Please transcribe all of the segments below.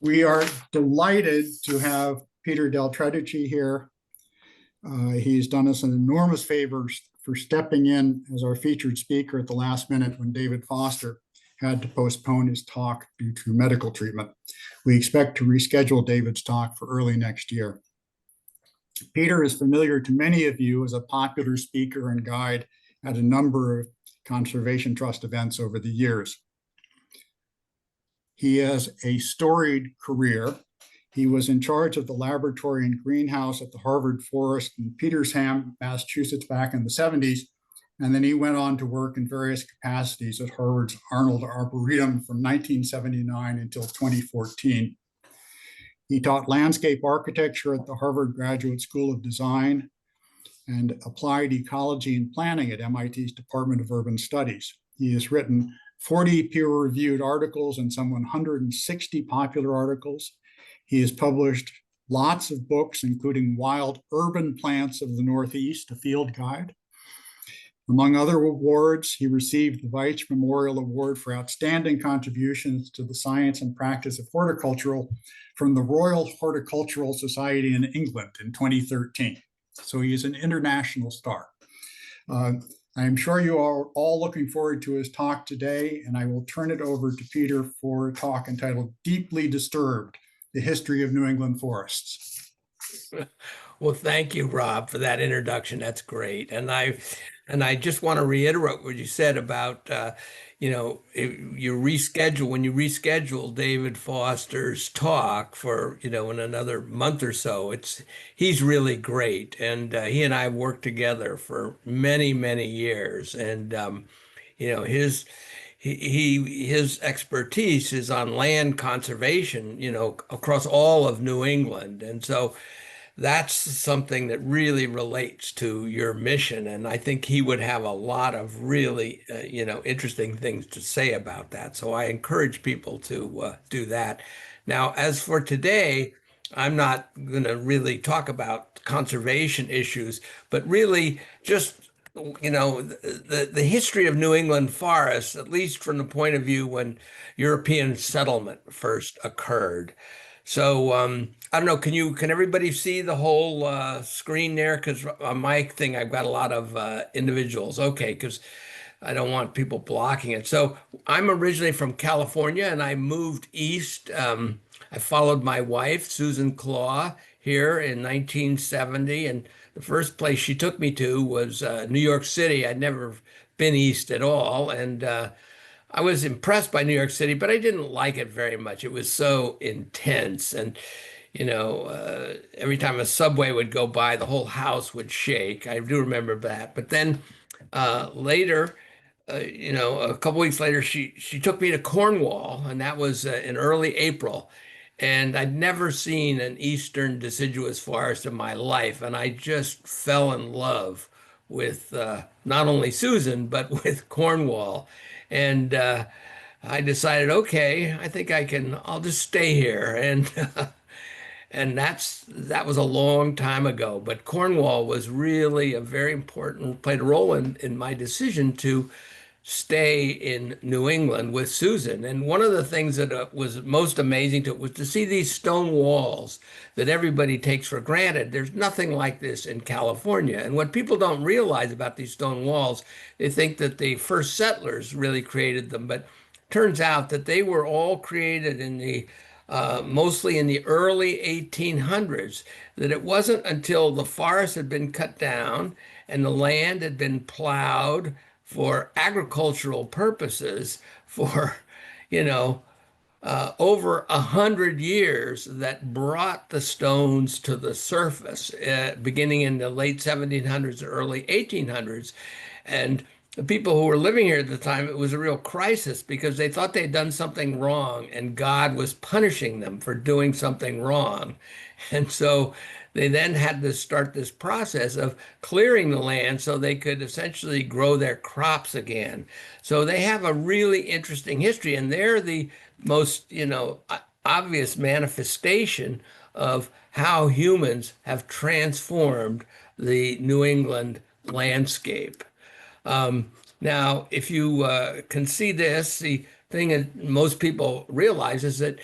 We are delighted to have Peter del Tredici here. He's done us an enormous favor for stepping in as our featured speaker at the last minute when David Foster had to postpone his talk due to medical treatment. We expect to reschedule David's talk for early next year. Peter is familiar to many of you as a popular speaker and guide at a number of Conservation Trust events over the years. He has a storied career. He was in charge of the laboratory and greenhouse at the Harvard Forest in Petersham, Massachusetts, back in the 70s. And then he went on to work in various capacities at Harvard's Arnold Arboretum from 1979 until 2014. He taught landscape architecture at the Harvard Graduate School of Design and applied ecology and planning at MIT's Department of Urban Studies. He has written 40 peer-reviewed articles and some 160 popular articles. He has published lots of books, including Wild Urban Plants of the Northeast, a field guide. Among other awards, he received the Veitch Memorial Award for outstanding contributions to the science and practice of horticultural from the Royal Horticultural Society in England in 2013. So he is an international star. I'm sure you are all looking forward to his talk today, and I will turn it over to Peter for a talk entitled Deeply Disturbed, the History of New England Forests. Well, thank you, Rob, for that introduction. That's great. And I just want to reiterate what you said about, when you reschedule David Foster's talk for, in another month or so, he's really great. And he and I have worked together for many, many years. And, his expertise is on land conservation, across all of New England. And so that's something that really relates to your mission. And I think he would have a lot of really, interesting things to say about that. So I encourage people to do that. Now, as for today, I'm not going to really talk about conservation issues, but really just the history of New England forests, at least from the point of view when European settlement first occurred. So I don't know, can everybody see the whole screen there? Because on my thing, I've got a lot of individuals. Okay, because I don't want people blocking it. So I'm originally from California and I moved east. I followed my wife, Susan Claw, here in 1970. And the first place she took me to was New York City. I'd never been east at all. And I was impressed by New York City, but I didn't like it very much. It was so intense. And, every time a subway would go by, the whole house would shake. I do remember that. But then later, a couple weeks later, she took me to Cornwall, and that was in early April. And I'd never seen an eastern deciduous forest in my life, and I just fell in love with not only Susan but with Cornwall. And I decided, okay, I think I'll just stay here. And and that was a long time ago. But Cornwall was really a very important, played a role in my decision to stay in New England with Susan. And one of the things that was most amazing to it was to see these stone walls that everybody takes for granted. There's nothing like this in California. And what people don't realize about these stone walls, they think that the first settlers really created them, but turns out that they were all created in the mostly in the early 1800s, that it wasn't until the forest had been cut down and the land had been plowed for agricultural purposes for, over 100 years that brought the stones to the surface, beginning in the late 1700s, early 1800s. And the people who were living here at the time, it was a real crisis because they thought they'd done something wrong and God was punishing them for doing something wrong. And so they then had to start this process of clearing the land so they could essentially grow their crops again. So they have a really interesting history, and they're the most, obvious manifestation of how humans have transformed the New England landscape. Now, if you can see this, the thing that most people realize is that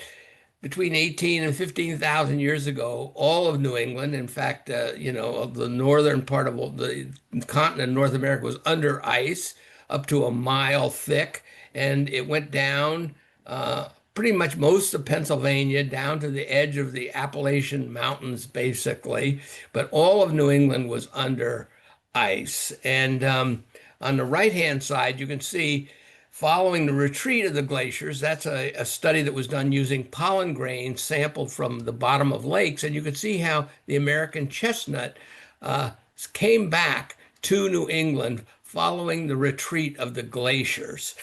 between 18 and 15,000 years ago, all of New England, in fact, the northern part of the continent of North America was under ice up to a mile thick, and it went down pretty much most of Pennsylvania down to the edge of the Appalachian Mountains, basically. But all of New England was under ice. And on the right-hand side, you can see following the retreat of the glaciers, that's a study that was done using pollen grains sampled from the bottom of lakes. And you can see how the American chestnut came back to New England following the retreat of the glaciers.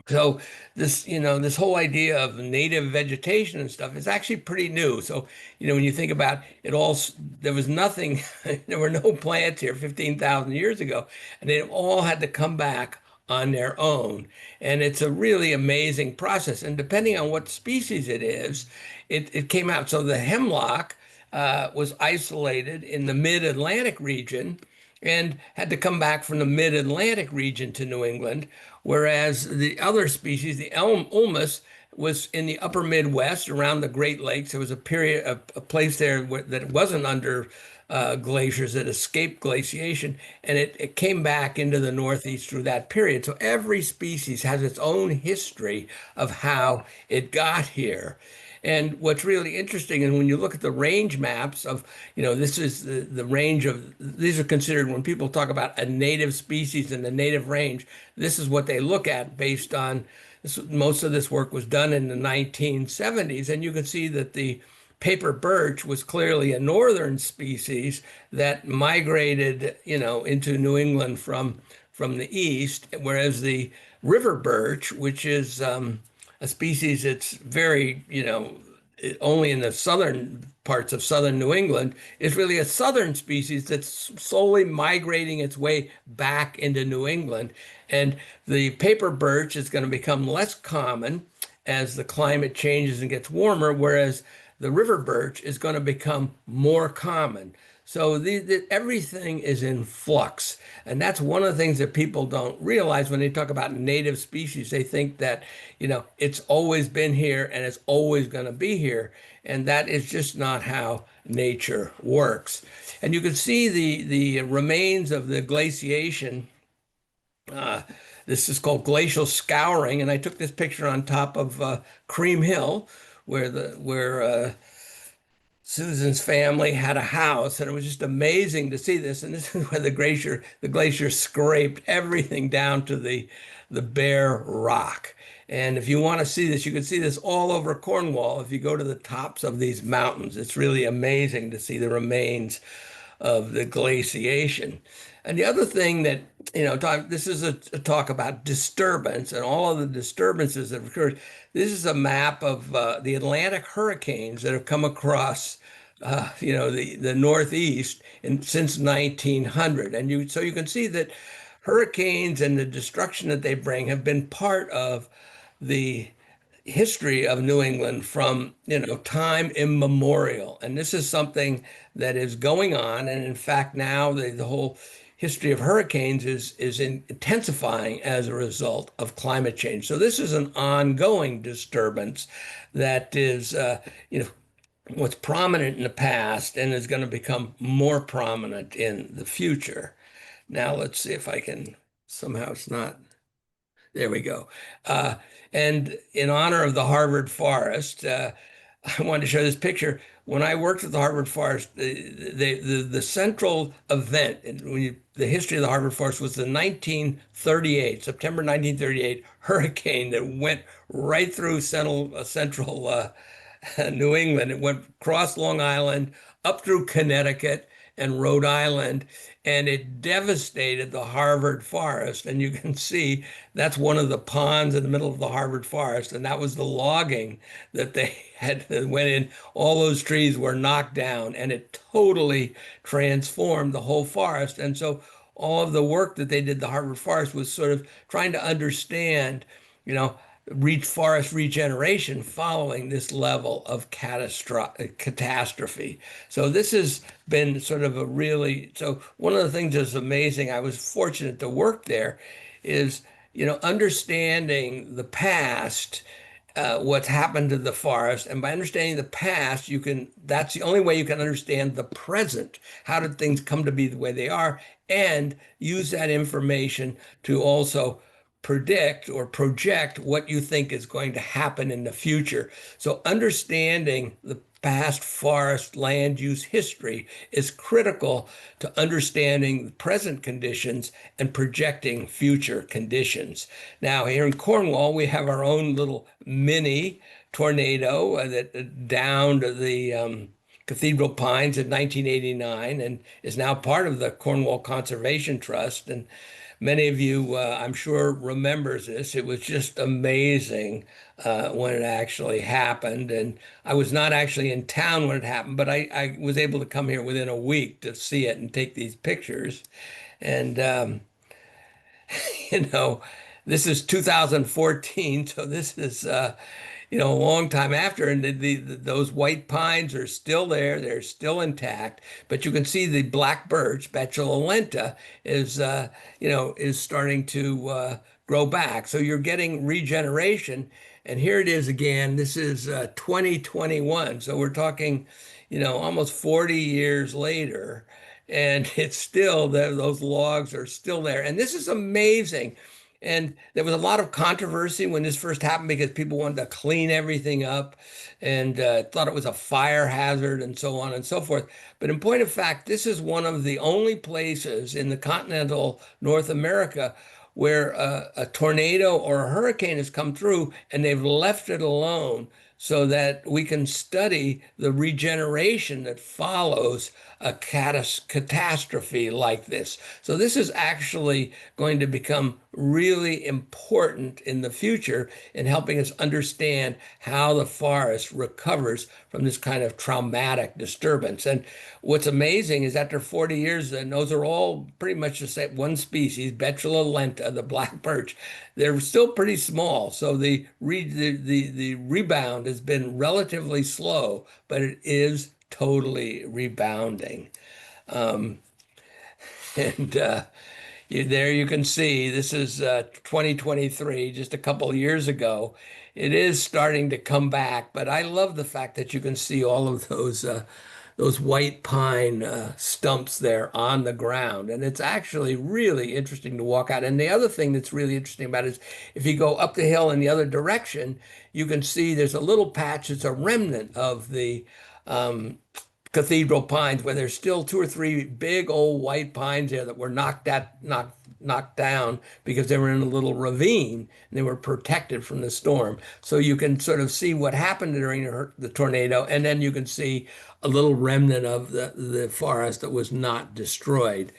So this whole idea of native vegetation and stuff is actually pretty new. So, when you think about it all, there was nothing, there were no plants here 15,000 years ago, and they all had to come back on their own. And it's a really amazing process. And depending on what species it is, it came out. So the hemlock was isolated in the mid-Atlantic region and had to come back from the mid-Atlantic region to New England, whereas the other species, the ulmus, was in the upper Midwest around the Great Lakes. There was a place there that wasn't under glaciers that escaped glaciation, and it came back into the Northeast through that period. So every species has its own history of how it got here. And what's really interesting, and when you look at the range maps of, this is the range of, these are considered, when people talk about a native species and the native range, this is what they look at based on, most of this work was done in the 1970s. And you can see that the paper birch was clearly a northern species that migrated, into New England from the east, whereas the river birch, which is a species that's very, only in the southern parts of southern New England, is really a southern species that's slowly migrating its way back into New England. And the paper birch is going to become less common as the climate changes and gets warmer, whereas the river birch is going to become more common. So everything is in flux. And that's one of the things that people don't realize when they talk about native species. They think that, it's always been here and it's always going to be here. And that is just not how nature works. And you can see the remains of the glaciation. This is called glacial scouring. And I took this picture on top of Cream Hill, where Susan's family had a house, and it was just amazing to see this. And this is where the glacier scraped everything down to the bare rock. And if you want to see this, you can see this all over Cornwall if you go to the tops of these mountains. It's really amazing to see the remains of the glaciation. And the other thing that, this is a talk about disturbance and all of the disturbances that have occurred. This is a map of the Atlantic hurricanes that have come across, the Northeast since 1900. And so you can see that hurricanes and the destruction that they bring have been part of the history of New England from, time immemorial. And this is something that is going on. And in fact, now the whole history of hurricanes is intensifying as a result of climate change. So this is an ongoing disturbance that is, what's prominent in the past and is going to become more prominent in the future. Now let's see if I can, somehow it's not, there we go. And in honor of the Harvard Forest, I wanted to show this picture. When I worked at the Harvard Forest, the central event in the history of the Harvard Forest was the 1938, September 1938 hurricane that went right through central New England. It went across Long Island, up through Connecticut and Rhode Island, and it devastated the Harvard Forest. And you can see that's one of the ponds in the middle of the Harvard Forest, and that was the logging that they had that went in. All those trees were knocked down, and it totally transformed the whole forest. And so all of the work that they did, the Harvard Forest, was sort of trying to understand, forest regeneration following this level of catastrophe. So this has been sort of so one of the things that's amazing, I was fortunate to work there, is, understanding the past what's happened to the forest. And by understanding the past, that's the only way you can understand the present. How did things come to be the way they are? And use that information to also predict or project what you think is going to happen in the future. So understanding the past forest land use history is critical to understanding the present conditions and projecting future conditions. Now, here in Cornwall, we have our own little mini tornado that downed the Cathedral Pines in 1989 and is now part of the Cornwall Conservation Trust. And many of you, I'm sure, remembers this. It was just amazing when it actually happened. And I was not actually in town when it happened, but I was able to come here within a week to see it and take these pictures. And you know, this is 2014, so this is a long time after, and those white pines are still there; they're still intact. But you can see the black birch, Betula lenta, is starting to grow back. So you're getting regeneration, and here it is again. This is 2021, so we're talking, almost 40 years later. And it's still there, those logs are still there. And this is amazing. And there was a lot of controversy when this first happened because people wanted to clean everything up and thought it was a fire hazard and so on and so forth. But in point of fact, this is one of the only places in the continental North America where a tornado or a hurricane has come through and they've left it alone so that we can study the regeneration that follows a catastrophe like this. So this is actually going to become really important in the future in helping us understand how the forest recovers from this kind of traumatic disturbance. And what's amazing is after 40 years, and those are all pretty much the same one species, Betula lenta, the black birch. They're still pretty small, so the rebound has been relatively slow, but it is totally rebounding. Um, and there you can see this is 2023, just a couple of years ago. It is starting to come back, but I love the fact that you can see all of those white pine stumps there on the ground. And it's actually really interesting to walk out. And the other thing that's really interesting about it is if you go up the hill in the other direction, you can see there's a little patch. It's a remnant of the cathedral pines where there's still two or three big old white pines there that were knocked down because they were in a little ravine and they were protected from the storm. So you can sort of see what happened during the tornado, and then you can see a little remnant of the forest that was not destroyed.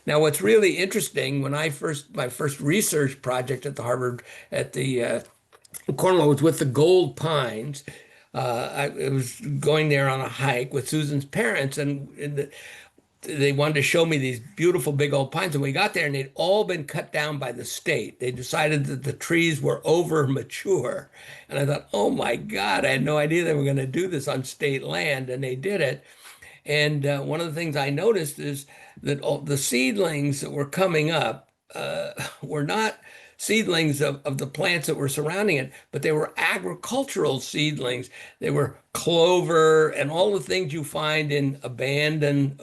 Now, what's really interesting, my first research project at the Harvard at the Cornwall was with the gold pines. I was going there on a hike with Susan's parents, and they wanted to show me these beautiful big old pines. And we got there, and they'd all been cut down by the state. They decided that the trees were over mature. And I thought, oh my God, I had no idea they were going to do this on state land, and they did it. And one of the things I noticed is that all the seedlings that were coming up were not seedlings of the plants that were surrounding it, but they were agricultural seedlings. They were clover and all the things you find in abandoned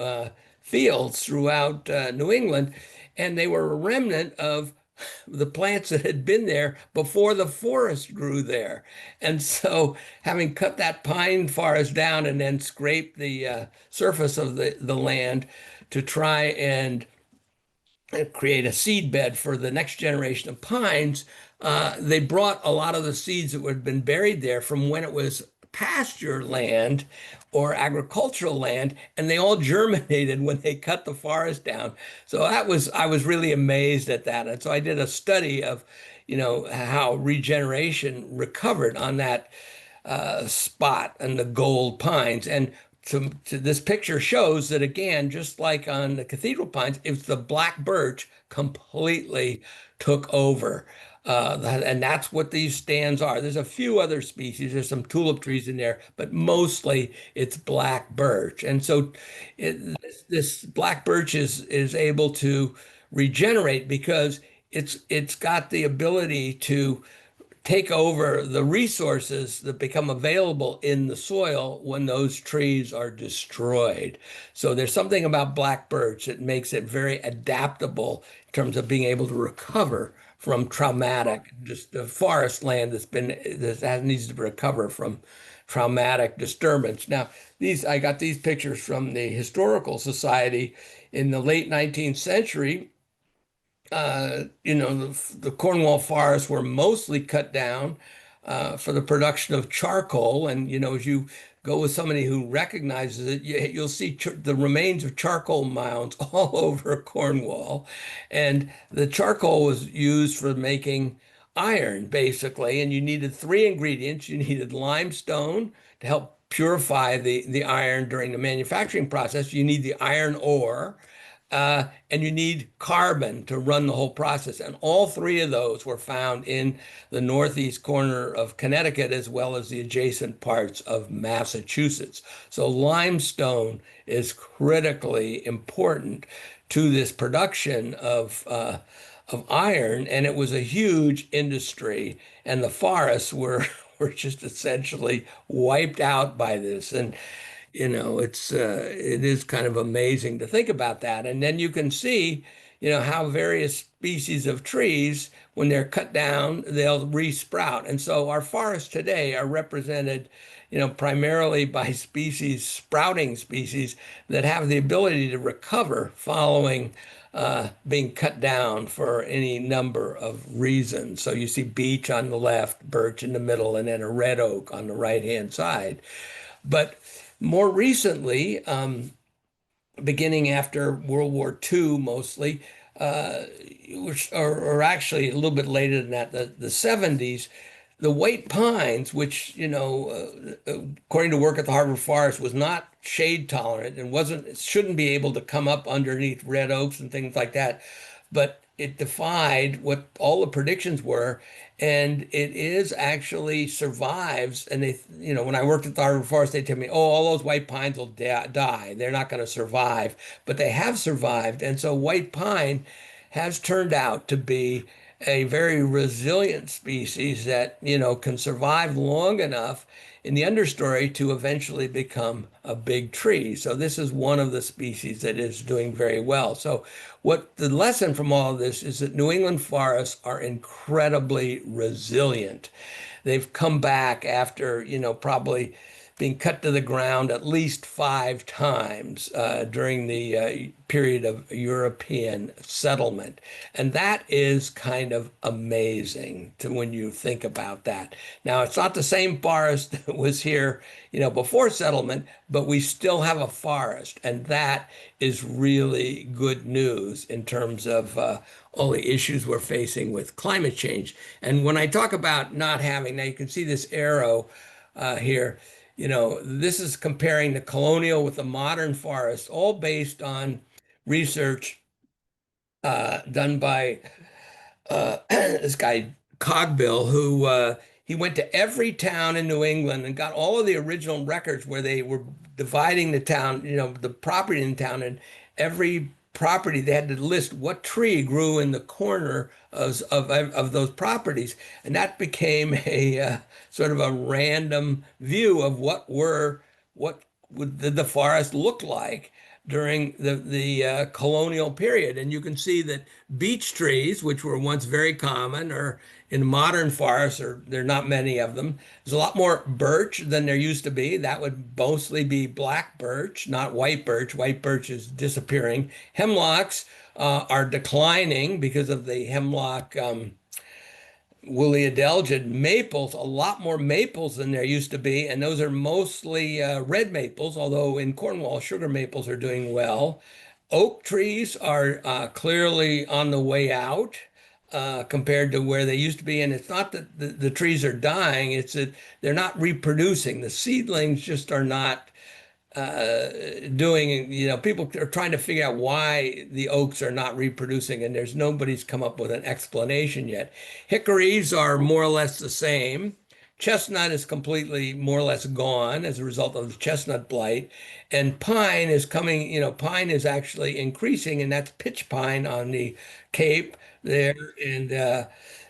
fields throughout New England. And they were a remnant of the plants that had been there before the forest grew there. And so having cut that pine forest down and then scraped the surface of the land to try and create a seed bed for the next generation of pines, they brought a lot of the seeds that had been buried there from when it was pasture land or agricultural land, and they all germinated when they cut the forest down. So I was really amazed at that. And so I did a study of, how regeneration recovered on that spot and the gold pines. And to this picture shows that again, just like on the cathedral pines, if the black birch completely took over. And that's what these stands are. There's a few other species. There's some tulip trees in there, but mostly it's black birch. And so this black birch is able to regenerate because it's got the ability to take over the resources that become available in the soil when those trees are destroyed. So there's something about black birch that makes it very adaptable in terms of being able to recover from traumatic, just the forest land that needs to recover from traumatic disturbance. Now, I got these pictures from the Historical Society in the late 19th century. The Cornwall forests were mostly cut down for the production of charcoal. And, as you go with somebody who recognizes it, you'll see the remains of charcoal mounds all over Cornwall. And the charcoal was used for making iron, basically. And you needed three ingredients. You needed limestone to help purify the iron during the manufacturing process. You need the iron ore. And you need carbon to run the whole process. And all three of those were found in the northeast corner of Connecticut, as well as the adjacent parts of Massachusetts. So limestone is critically important to this production of iron, and it was a huge industry, and the forests were just essentially wiped out by this. And it is kind of amazing to think about that. And then you can see, how various species of trees, when they're cut down, they'll resprout. And so our forests today are represented, primarily by sprouting species that have the ability to recover following being cut down for any number of reasons. So you see beech on the left, birch in the middle, and then a red oak on the right-hand side. But more recently, beginning after World War II mostly, or actually a little bit later than that, the 70s, the white pines, which, according to work at the Harvard Forest, was not shade tolerant and shouldn't be able to come up underneath red oaks and things like that, but it defied what all the predictions were, and it is actually survives. And when I worked at the Harvard Forest, they tell me, oh, all those white pines will die. They're not going to survive, but they have survived. And so white pine has turned out to be a very resilient species that, can survive long enough in the understory to eventually become a big tree. So this is one of the species that is doing very well. So what the lesson from all of this is that New England forests are incredibly resilient. They've come back after, probably being cut to the ground at least 5 times during the period of European settlement. And that is kind of amazing when you think about that. Now, it's not the same forest that was here, before settlement, but we still have a forest. And that is really good news in terms of all the issues we're facing with climate change. And when I talk about not having, now you can see this arrow here. This is comparing the colonial with the modern forest, all based on research done by this guy Cogbill, who he went to every town in New England and got all of the original records where they were dividing the town, the property in the town, and every property they had to list what tree grew in the corner of those properties, and that became a sort of a random view of what did the forest look like during the colonial period. And you can see that beech trees, which were once very common, or in modern forests, or there are not many of them. There's a lot more birch than there used to be. That would mostly be black birch, not white birch. White birch is disappearing. Hemlocks are declining because of the hemlock woolly adelgid. Maples, a lot more maples than there used to be, and those are mostly red maples, although in Cornwall, sugar maples are doing well. Oak trees are clearly on the way out compared to where they used to be. And it's not that the trees are dying, it's that they're not reproducing. The seedlings just are not doing, people are trying to figure out why the oaks are not reproducing, and nobody's come up with an explanation yet. Hickories are more or less the same. Chestnut is completely more or less gone as a result of the chestnut blight. And pine is coming, pine is actually increasing, and that's pitch pine on the Cape there.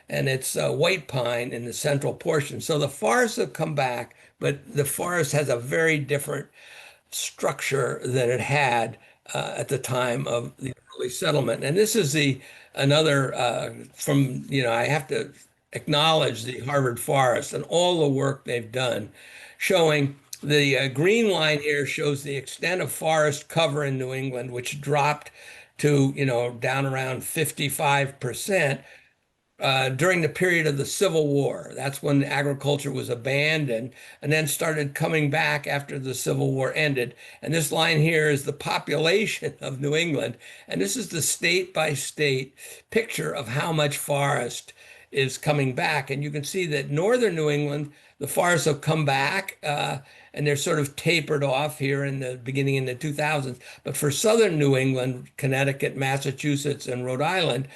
and it's white pine in the central portion. So the forests have come back, but the forest has a very different structure than it had at the time of the early settlement. And this is the another from, I have to acknowledge the Harvard Forest and all the work they've done, showing the green line here shows the extent of forest cover in New England, which dropped to, down around 55% during the period of the Civil War. That's when agriculture was abandoned and then started coming back after the Civil War ended. And this line here is the population of New England. And this is the state by state picture of how much forest is coming back. And you can see that northern New England, the forests have come back and they're sort of tapered off here in the beginning in the 2000s. But for southern New England, Connecticut, Massachusetts, and Rhode Island,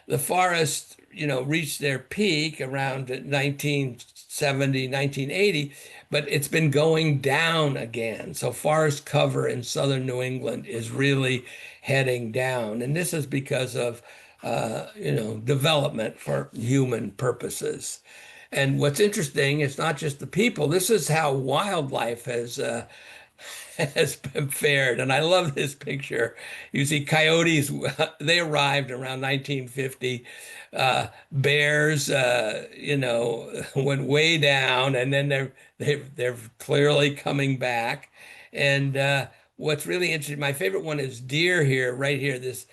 the forests, reached their peak around 1970, 1980, but it's been going down again. So forest cover in southern New England is really heading down. And this is because of, development for human purposes. And what's interesting, it's not just the people. This is how wildlife has been fared. And I love this picture. You see coyotes, they arrived around 1950. Bears, went way down, and then they're clearly coming back. And what's really interesting, my favorite one is deer here, right here, this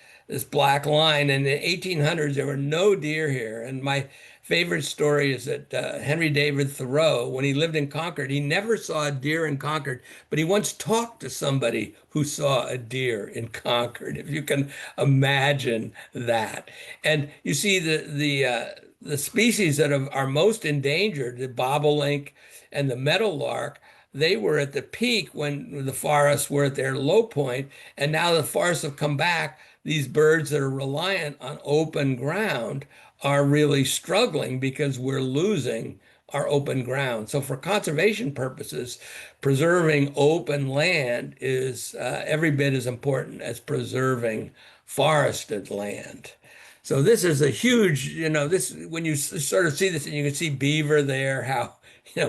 black line. In the 1800s, there were no deer here. And my favorite story is that Henry David Thoreau, when he lived in Concord, he never saw a deer in Concord, but he once talked to somebody who saw a deer in Concord, if you can imagine that. And you see the species that are most endangered, the bobolink and the meadowlark, they were at the peak when the forests were at their low point, and now the forests have come back. These birds that are reliant on open ground are really struggling because we're losing our open ground. So for conservation purposes, preserving open land is every bit as important as preserving forested land. So this is a huge, this when you sort of see this and you can see beaver there, how,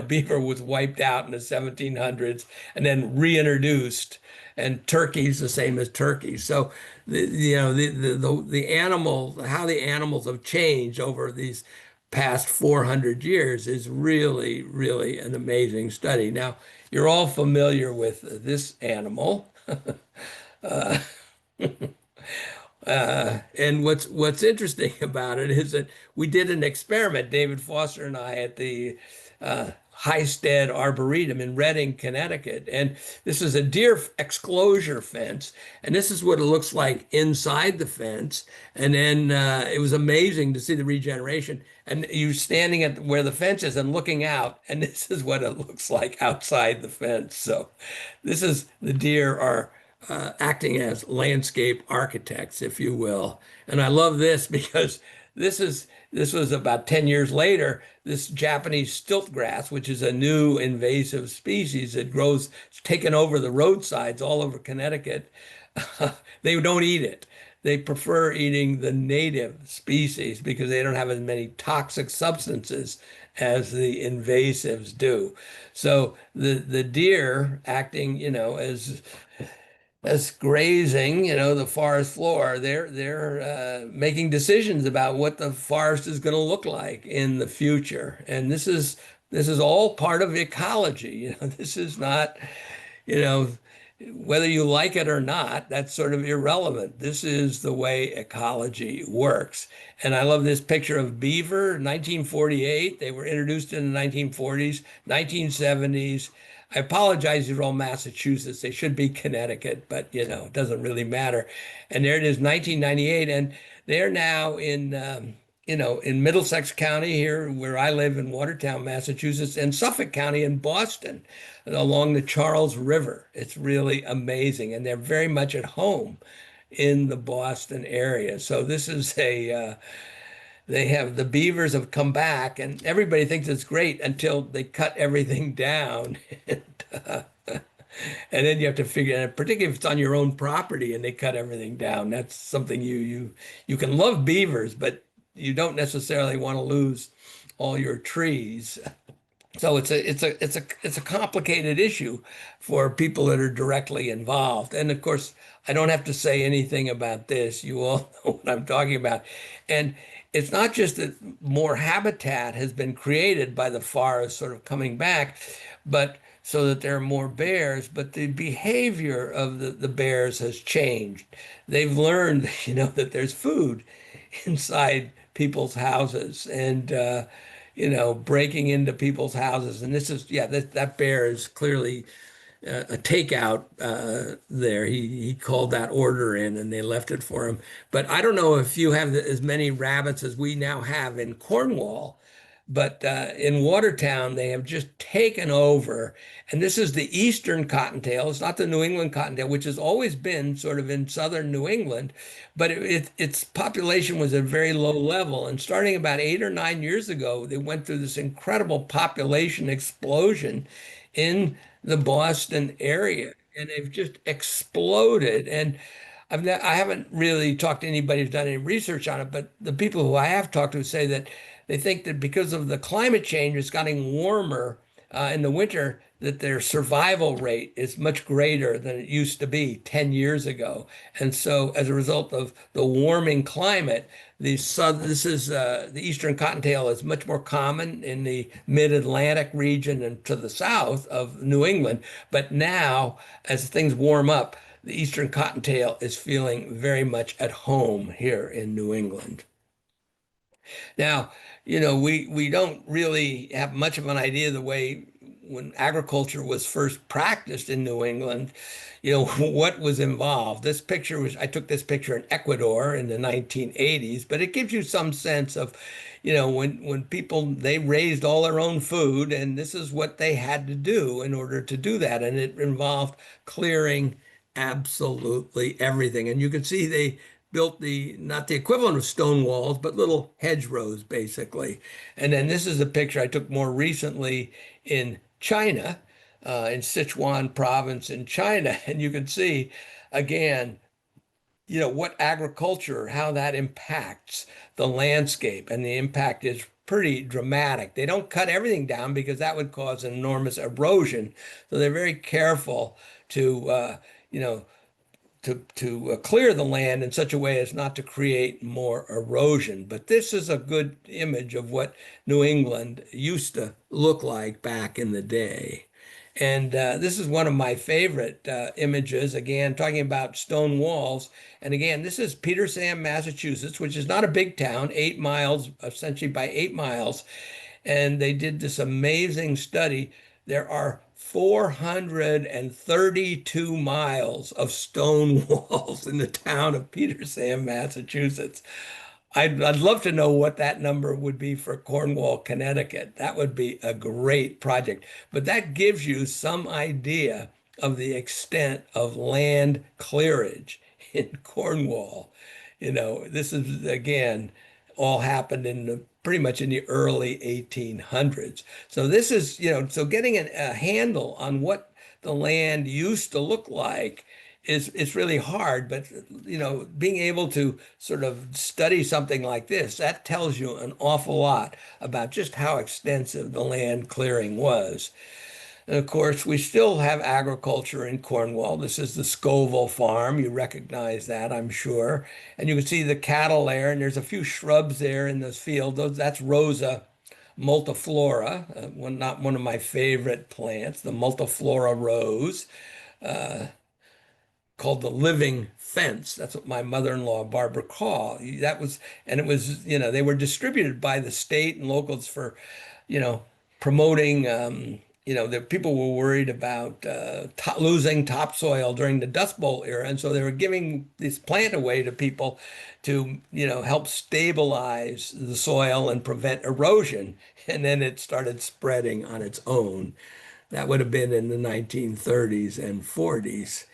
beaver was wiped out in the 1700s and then reintroduced, and turkeys the same as turkeys. So the animal, how the animals have changed over these past 400 years is really, really an amazing study. Now, you're all familiar with this animal. And what's interesting about it is that we did an experiment, David Foster and I, at the Highstead Arboretum in Reading, Connecticut. And this is a deer exclosure fence. And this is what it looks like inside the fence. And then it was amazing to see the regeneration. And you standing at where the fence is and looking out, and this is what it looks like outside the fence. So this is the deer are acting as landscape architects, if you will. And I love this because this was about 10 years later, this Japanese stilt grass, which is a new invasive species that grows, it's taken over the roadsides all over Connecticut. They don't eat it. They prefer eating the native species because they don't have as many toxic substances as the invasives do. So the deer acting, as grazing, the forest floor, they're making decisions about what the forest is going to look like in the future. And this is all part of ecology. This is not, whether you like it or not, that's sort of irrelevant. This is the way ecology works. And I love this picture of beaver, 1948. They were introduced in the 1940s, 1970s. I apologize, these are all Massachusetts. They should be Connecticut, but it doesn't really matter. And there it is, 1998, and they're now in Middlesex County here, where I live in Watertown, Massachusetts, and Suffolk County in Boston, along the Charles River. It's really amazing, and they're very much at home in the Boston area. So this is the beavers have come back, and everybody thinks it's great until they cut everything down. And then you have to figure out, particularly if it's on your own property and they cut everything down, that's something you can love beavers, but you don't necessarily want to lose all your trees. So it's a complicated issue for people that are directly involved. And of course, I don't have to say anything about this. You all know what I'm talking about. And it's not just that more habitat has been created by the forest sort of coming back, but so that there are more bears, but the behavior of the bears has changed. They've learned, that there's food inside people's houses and breaking into people's houses. And this is, yeah, that bear is clearly a takeout there. He called that order in and they left it for him. But I don't know if you have as many rabbits as we now have in Cornwall. But in Watertown, they have just taken over. And this is the eastern cottontail. It's not the New England cottontail, which has always been sort of in southern New England. But its population was at a very low level. And starting about 8 or 9 years ago, they went through this incredible population explosion in the Boston area. And they've just exploded. And I haven't really talked to anybody who's done any research on it, but the people who I have talked to say that they think that because of the climate change, it's getting warmer in the winter, that their survival rate is much greater than it used to be 10 years ago. And so as a result of the warming climate, the eastern cottontail is much more common in the mid-Atlantic region and to the south of New England. But now, as things warm up, the eastern cottontail is feeling very much at home here in New England. Now, we don't really have much of an idea of the way when agriculture was first practiced in New England, what was involved. I took this picture in Ecuador in the 1980s, but it gives you some sense of, when people, they raised all their own food and this is what they had to do in order to do that. And it involved clearing absolutely everything. And you can see they built not the equivalent of stone walls, but little hedgerows, basically. And then this is a picture I took more recently in China, in Sichuan province in China. And you can see, again, what agriculture, how that impacts the landscape. And the impact is pretty dramatic. They don't cut everything down because that would cause an enormous erosion. So they're very careful to, clear the land in such a way as not to create more erosion. But this is a good image of what New England used to look like back in the day. And this is one of my favorite images, again, talking about stone walls. And again, this is Petersham, Massachusetts, which is not a big town, 8 miles, essentially by 8 miles. And they did this amazing study. There are 432 miles of stone walls in the town of Petersham, Massachusetts. I'd love to know what that number would be for Cornwall, Connecticut. That would be a great project. But that gives you some idea of the extent of land clearage in Cornwall. This is, again, all happened pretty much in the early 1800s. So this is, so getting a handle on what the land used to look like is really hard. But, being able to sort of study something like this, that tells you an awful lot about just how extensive the land clearing was. And of course, we still have agriculture in Cornwall. This is the Scoville farm. You recognize that, I'm sure. And you can see the cattle there, and there's a few shrubs there in this field. That's Rosa multiflora, not one of my favorite plants, the multiflora rose, called the living fence. That's what my mother-in-law, Barbara, called. And it was, they were distributed by the state and locals for, promoting, the people were worried about losing topsoil during the Dust Bowl era. And so they were giving this plant away to people to, help stabilize the soil and prevent erosion. And then it started spreading on its own. That would have been in the 1930s and 40s.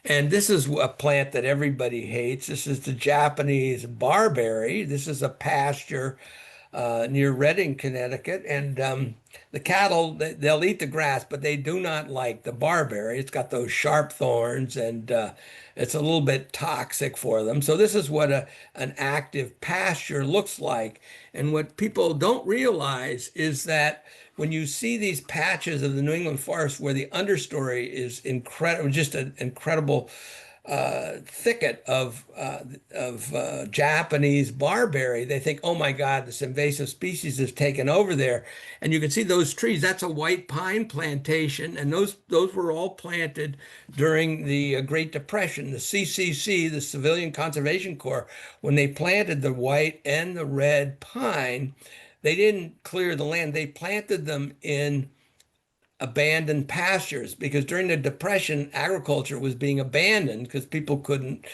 And this is a plant that everybody hates. This is the Japanese barberry. This is a pasture near Reading, Connecticut. And the cattle, they'll eat the grass, but they do not like the barberry. It's got those sharp thorns, and it's a little bit toxic for them. So this is what an active pasture looks like. And what people don't realize is that when you see these patches of the New England forest where the understory is incredible, just an incredible thicket of Japanese barberry, they think, oh my God, this invasive species has taken over there. And you can see those trees. That's a white pine plantation, and those were all planted during the Great Depression. The CCC, the Civilian Conservation Corps, when they planted the white and the red pine, they didn't clear the land. They planted them in abandoned pastures because during the Depression, agriculture was being abandoned because people couldn't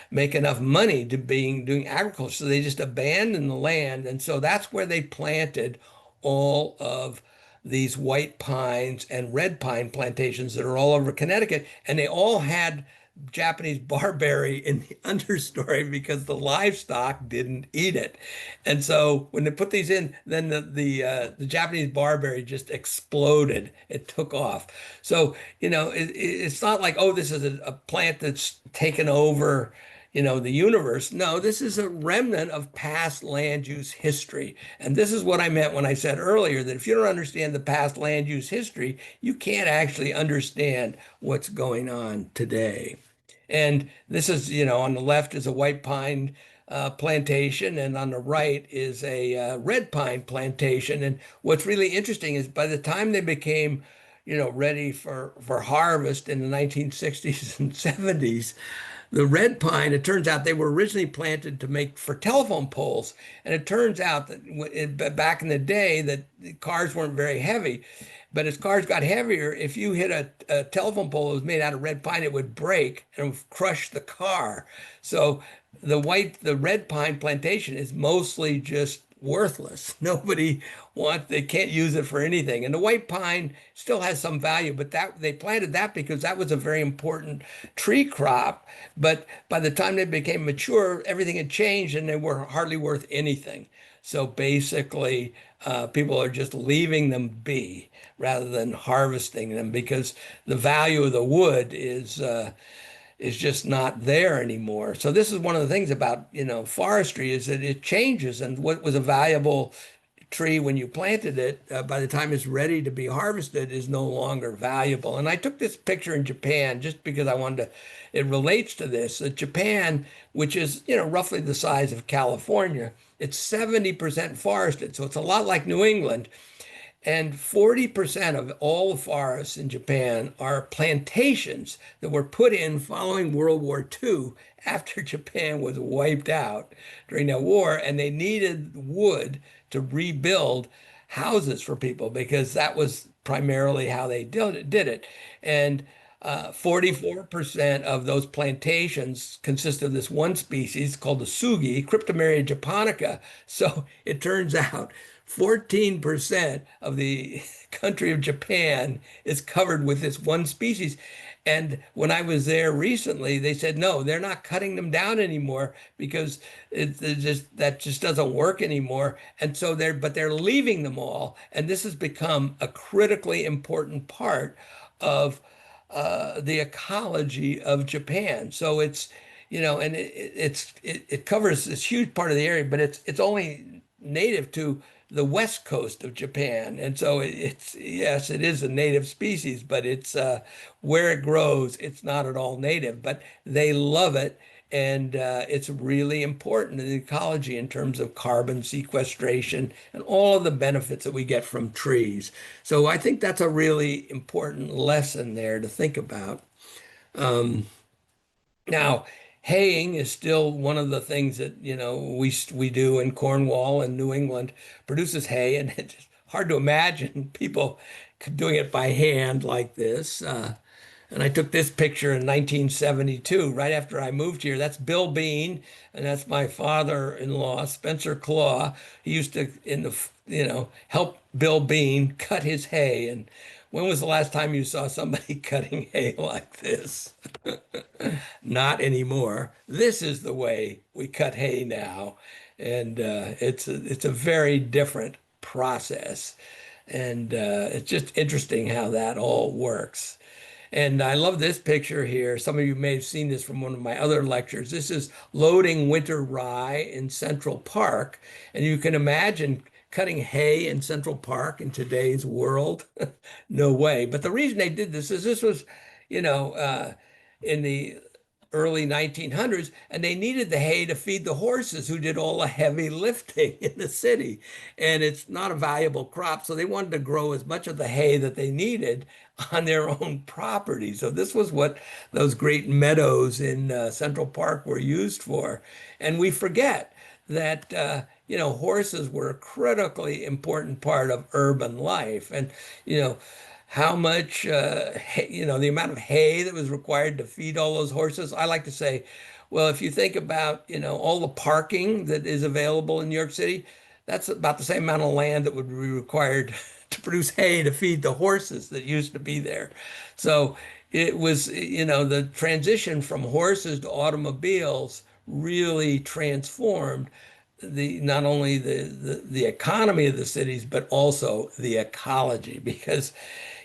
make enough money to doing agriculture. So they just abandoned the land. And so that's where they planted all of these white pines and red pine plantations that are all over Connecticut. And they all had Japanese barberry in the understory because the livestock didn't eat it. And so when they put these in, then the Japanese barberry just exploded. It took off. So, it's not like, oh, this is a plant that's taken over, the universe. No, this is a remnant of past land use history. And this is what I meant when I said earlier that if you don't understand the past land use history, you can't actually understand what's going on today. And this is, on the left is a white pine plantation, and on the right is a red pine plantation. And what's really interesting is by the time they became, ready for harvest in the 1960s and 70s, the red pine, it turns out they were originally planted to make for telephone poles. And it turns out that back in the day that cars weren't very heavy. But as cars got heavier, if you hit a telephone pole that was made out of red pine, it would break and crush the car. So the red pine plantation is mostly just worthless. They can't use it for anything. And the white pine still has some value, but they planted that because that was a very important tree crop. But by the time they became mature, everything had changed and they were hardly worth anything. So basically, people are just leaving them be rather than harvesting them because the value of the wood is just not there anymore. So this is one of the things about, forestry is that it changes, and what was a valuable tree when you planted it, by the time it's ready to be harvested, is no longer valuable. And I took this picture in Japan just because it relates to this. Japan, which is, roughly the size of California, it's 70% forested. So it's a lot like New England. And 40% of all the forests in Japan are plantations that were put in following World War II after Japan was wiped out during that war. And they needed wood to rebuild houses for people because that was primarily how they did it. And 44% of those plantations consist of this one species called the sugi, Cryptomeria japonica. So it turns out 14% of the country of Japan is covered with this one species. And when I was there recently, they said, no, they're not cutting them down anymore because that just doesn't work anymore. And so they're leaving them all. And this has become a critically important part of the ecology of Japan. So it's, and it covers this huge part of the area, but it's only native to the west coast of Japan. And so yes, it is a native species, but it's where it grows, it's not at all native, but they love it. And it's really important in the ecology in terms of carbon sequestration and all of the benefits that we get from trees. So I think that's a really important lesson there to think about. Now, haying is still one of the things that, we do in Cornwall and New England produces hay, and it's hard to imagine people doing it by hand like this. And I took this picture in 1972, right after I moved here. That's Bill Bean, and that's my father-in-law, Spencer Claw. He used to, help Bill Bean cut his hay. And when was the last time you saw somebody cutting hay like this? Not anymore. This is the way we cut hay now. And it's a very different process. And it's just interesting how that all works. And I love this picture here. Some of you may have seen this from one of my other lectures. This is loading winter rye in Central Park. And you can imagine cutting hay in Central Park in today's world. No way. But the reason they did this is this was, you know, in the early 1900s, and they needed the hay to feed the horses who did all the heavy lifting in the city. And it's not a valuable crop, so they wanted to grow as much of the hay that they needed on their own property. So this was what those great meadows in Central Park were used for. And we forget that horses were a critically important part of urban life. And you know, how much the amount of hay that was required to feed all those horses. I like to say, well, if you think about all the parking that is available in New York City, that's about the same amount of land that would be required to produce hay to feed the horses that used to be there. So it was, the transition from horses to automobiles really transformed the not only the economy of the cities, but also the ecology, because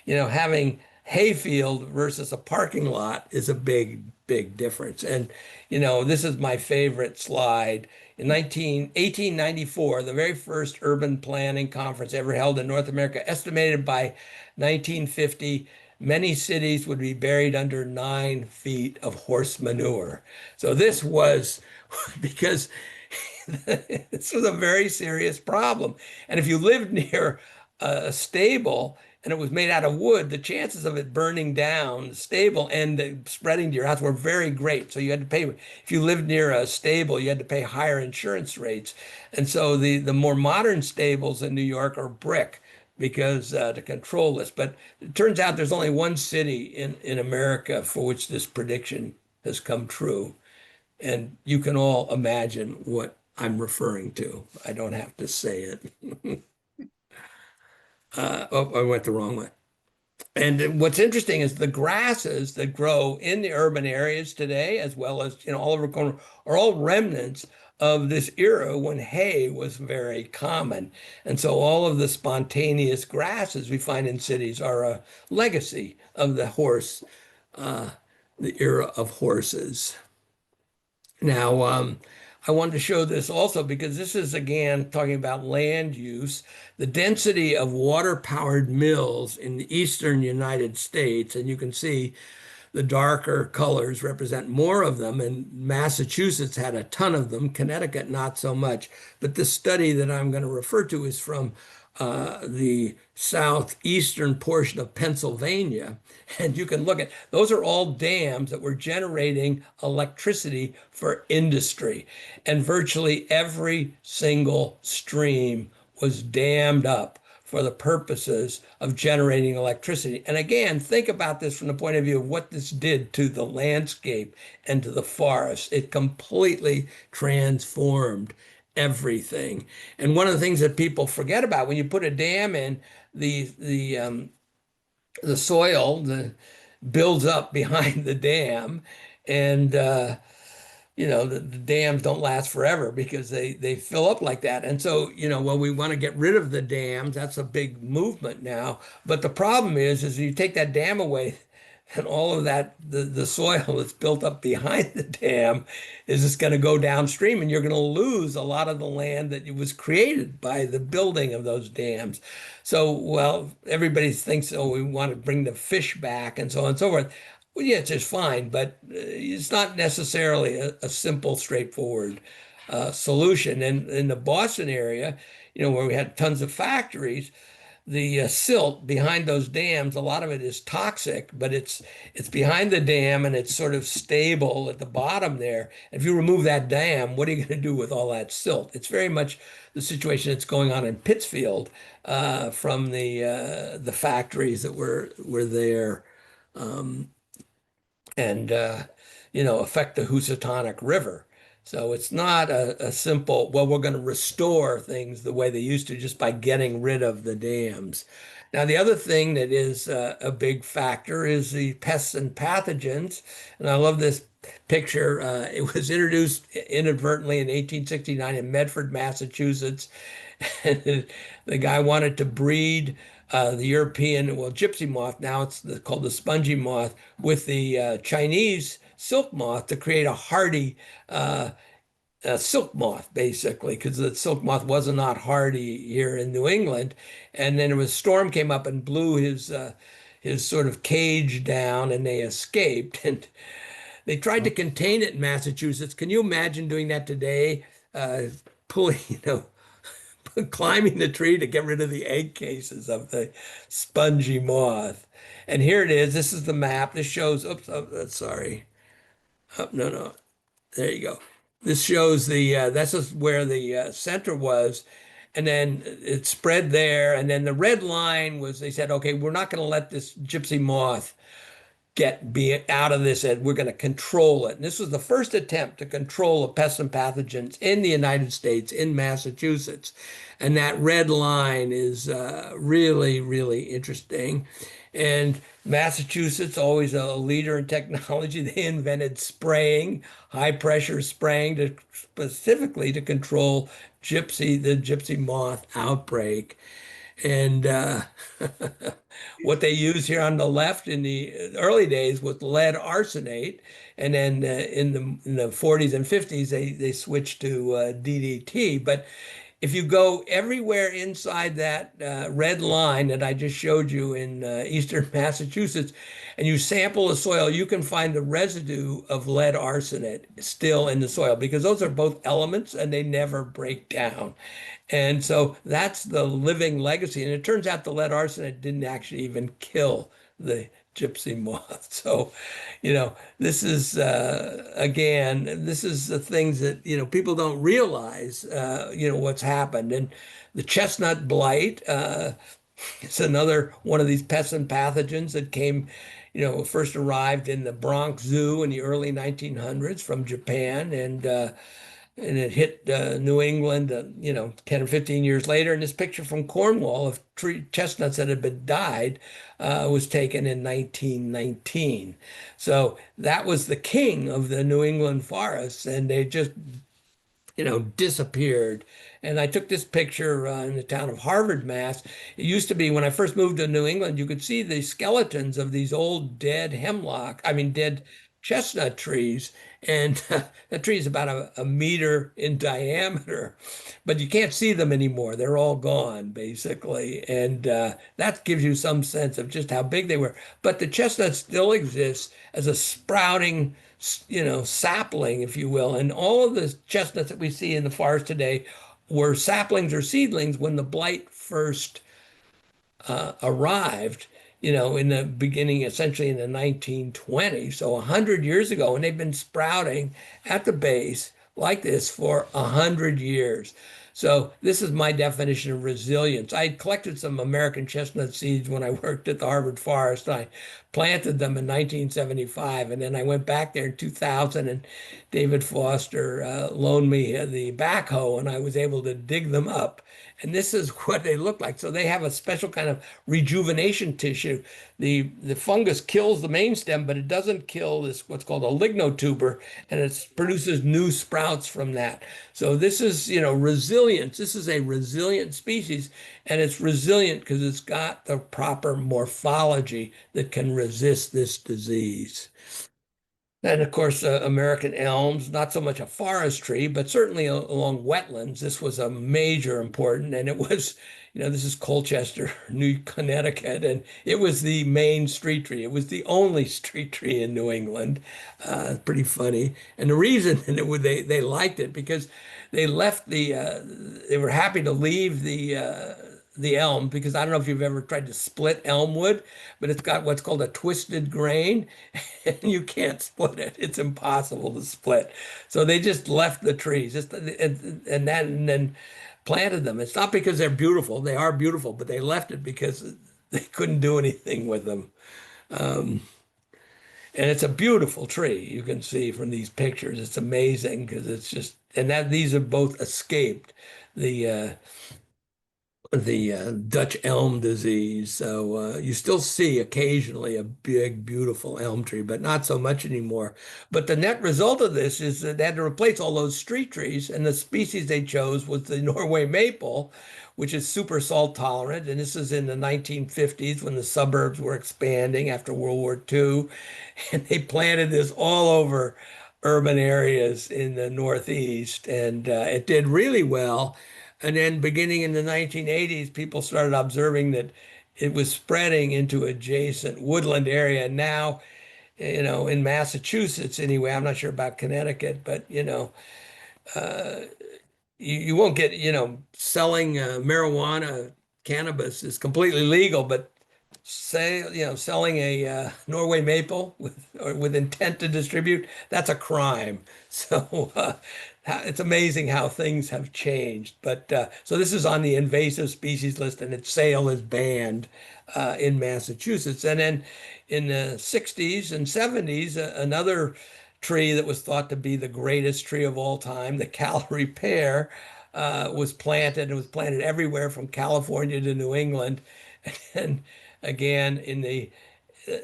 having hayfield versus a parking lot is a big difference. And this is my favorite slide. In 1894, the very first urban planning conference ever held in North America estimated by 1950 many cities would be buried under 9 feet of horse manure. So this was because this was a very serious problem. And if you lived near a stable and it was made out of wood, the chances of it burning down the stable and spreading to your house were very great. So you had to pay, if you lived near a stable, you had to pay higher insurance rates. And so the more modern stables in New York are brick because to control this. But it turns out there's only one city in America for which this prediction has come true. And you can all imagine what I'm referring to. I don't have to say it. Oh, I went the wrong way. And what's interesting is the grasses that grow in the urban areas today, as well as all over corner, are all remnants of this era when hay was very common. And so all of the spontaneous grasses we find in cities are a legacy of the horse, the era of horses. Now, I wanted to show this also because this is again talking about land use, the density of water-powered mills in the eastern United States. And you can see the darker colors represent more of them, and Massachusetts had a ton of them, Connecticut not so much. But the study that I'm going to refer to is from the southeastern portion of Pennsylvania. And you can look at, those are all dams that were generating electricity for industry. And virtually every single stream was dammed up for the purposes of generating electricity. And again, think about this from the point of view of what this did to the landscape and to the forest. It completely transformed everything. And one of the things that people forget about when you put a dam in, the soil builds up behind the dam, and the dams don't last forever because they fill up like that. And so, well, we want to get rid of the dams. That's a big movement now. But the problem is you take that dam away, and all of that, the soil that's built up behind the dam is just going to go downstream, and you're going to lose a lot of the land that was created by the building of those dams. So, well, everybody thinks, oh, we want to bring the fish back and so on and so forth. Well, yeah, it's just fine, but it's not necessarily a simple, straightforward solution. And in the Boston area, where we had tons of factories, the silt behind those dams, a lot of it is toxic, but it's behind the dam and it's sort of stable at the bottom there. If you remove that dam, what are you going to do with all that silt? It's very much the situation that's going on in Pittsfield from the factories that were there. And affect the Housatonic River. So it's not a simple, well, we're going to restore things the way they used to just by getting rid of the dams. Now, the other thing that is a big factor is the pests and pathogens. And I love this picture. It was introduced inadvertently in 1869 in Medford, Massachusetts. And the guy wanted to breed the European, well, gypsy moth, now it's called the spongy moth, with the Chinese silk moth to create a hardy silk moth, basically, because the silk moth was not hardy here in New England. And then a storm came up and blew his sort of cage down, and they escaped. And they tried to contain it in Massachusetts. Can you imagine doing that today? Pulling, climbing the tree to get rid of the egg cases of the spongy moth. And here it is. This is the map. This shows, oops, oh, sorry. Oh, no, no. There you go. This shows this is where the center was. And then it spread there. And then the red line was, they said, okay, we're not going to let this gypsy moth be out of this, and we're going to control it. And this was the first attempt to control the pests and pathogens in the United States, in Massachusetts. And that red line is really, really interesting. And Massachusetts, always a leader in technology, they invented spraying, high pressure spraying, specifically to control the gypsy moth outbreak. And what they used here on the left in the early days was lead arsenate. And then in the 40s and 50s, they switched to DDT. But if you go everywhere inside that red line that I just showed you in eastern Massachusetts, and you sample the soil, you can find the residue of lead arsenate still in the soil, because those are both elements and they never break down. And so that's the living legacy. And it turns out the lead arsenate didn't actually even kill the gypsy moth. So, this is, again, this is the things that, people don't realize, what's happened. And the chestnut blight, it's another one of these pests and pathogens that came, first arrived in the Bronx Zoo in the early 1900s from Japan. And it hit New England, 10 or 15 years later. And this picture from Cornwall of chestnuts that had been died was taken in 1919. So that was the king of the New England forests, and they just, disappeared. And I took this picture in the town of Harvard, Mass. It used to be, when I first moved to New England, you could see the skeletons of these old dead dead chestnut trees. And that tree is about a meter in diameter, but you can't see them anymore. They're all gone, basically. And that gives you some sense of just how big they were. But the chestnut still exists as a sprouting, sapling, if you will. And all of the chestnuts that we see in the forest today were saplings or seedlings when the blight first arrived, in the beginning, essentially in the 1920s, so 100 years ago, and they've been sprouting at the base like this for 100 years. So this is my definition of resilience. I collected some American chestnut seeds when I worked at the Harvard Forest. I planted them in 1975, and then I went back there in 2000, and David Foster loaned me the backhoe, and I was able to dig them up. And this is what they look like. So they have a special kind of rejuvenation tissue. The fungus kills the main stem, but it doesn't kill this, what's called a lignotuber, and it produces new sprouts from that. So this is, resilience. This is a resilient species, and it's resilient because it's got the proper morphology that can resist this disease. And of course, American elms, not so much a forest tree, but certainly along wetlands. This was a major important, and it was, this is Colchester, New Connecticut, and it was the main street tree. It was the only street tree in New England. Pretty funny. And the reason they liked it because they left they were happy to leave the elm, because I don't know if you've ever tried to split elm wood, but it's got what's called a twisted grain, and you can't split it. It's impossible to split. So they just left the trees, and then planted them. It's not because they're beautiful. They are beautiful, but they left it because they couldn't do anything with them. And it's a beautiful tree. You can see from these pictures. It's amazing because it's just, and that these are both escaped the the Dutch elm disease. So you still see occasionally a big, beautiful elm tree, but not so much anymore. But the net result of this is that they had to replace all those street trees, and the species they chose was the Norway maple, which is super salt tolerant. And this is in the 1950s when the suburbs were expanding after World War II. And they planted this all over urban areas in the Northeast, and it did really well. And then beginning in the 1980s, people started observing that it was spreading into adjacent woodland area. And now, in Massachusetts anyway, I'm not sure about Connecticut, but you won't get, selling marijuana, cannabis is completely legal, but say, selling a Norway maple with intent to distribute, that's a crime. So it's amazing how things have changed. But so this is on the invasive species list, and its sale is banned in Massachusetts. And then in the 60s and 70s, another tree that was thought to be the greatest tree of all time, the Callery pear, was planted. It was planted everywhere from California to New England. And again, in the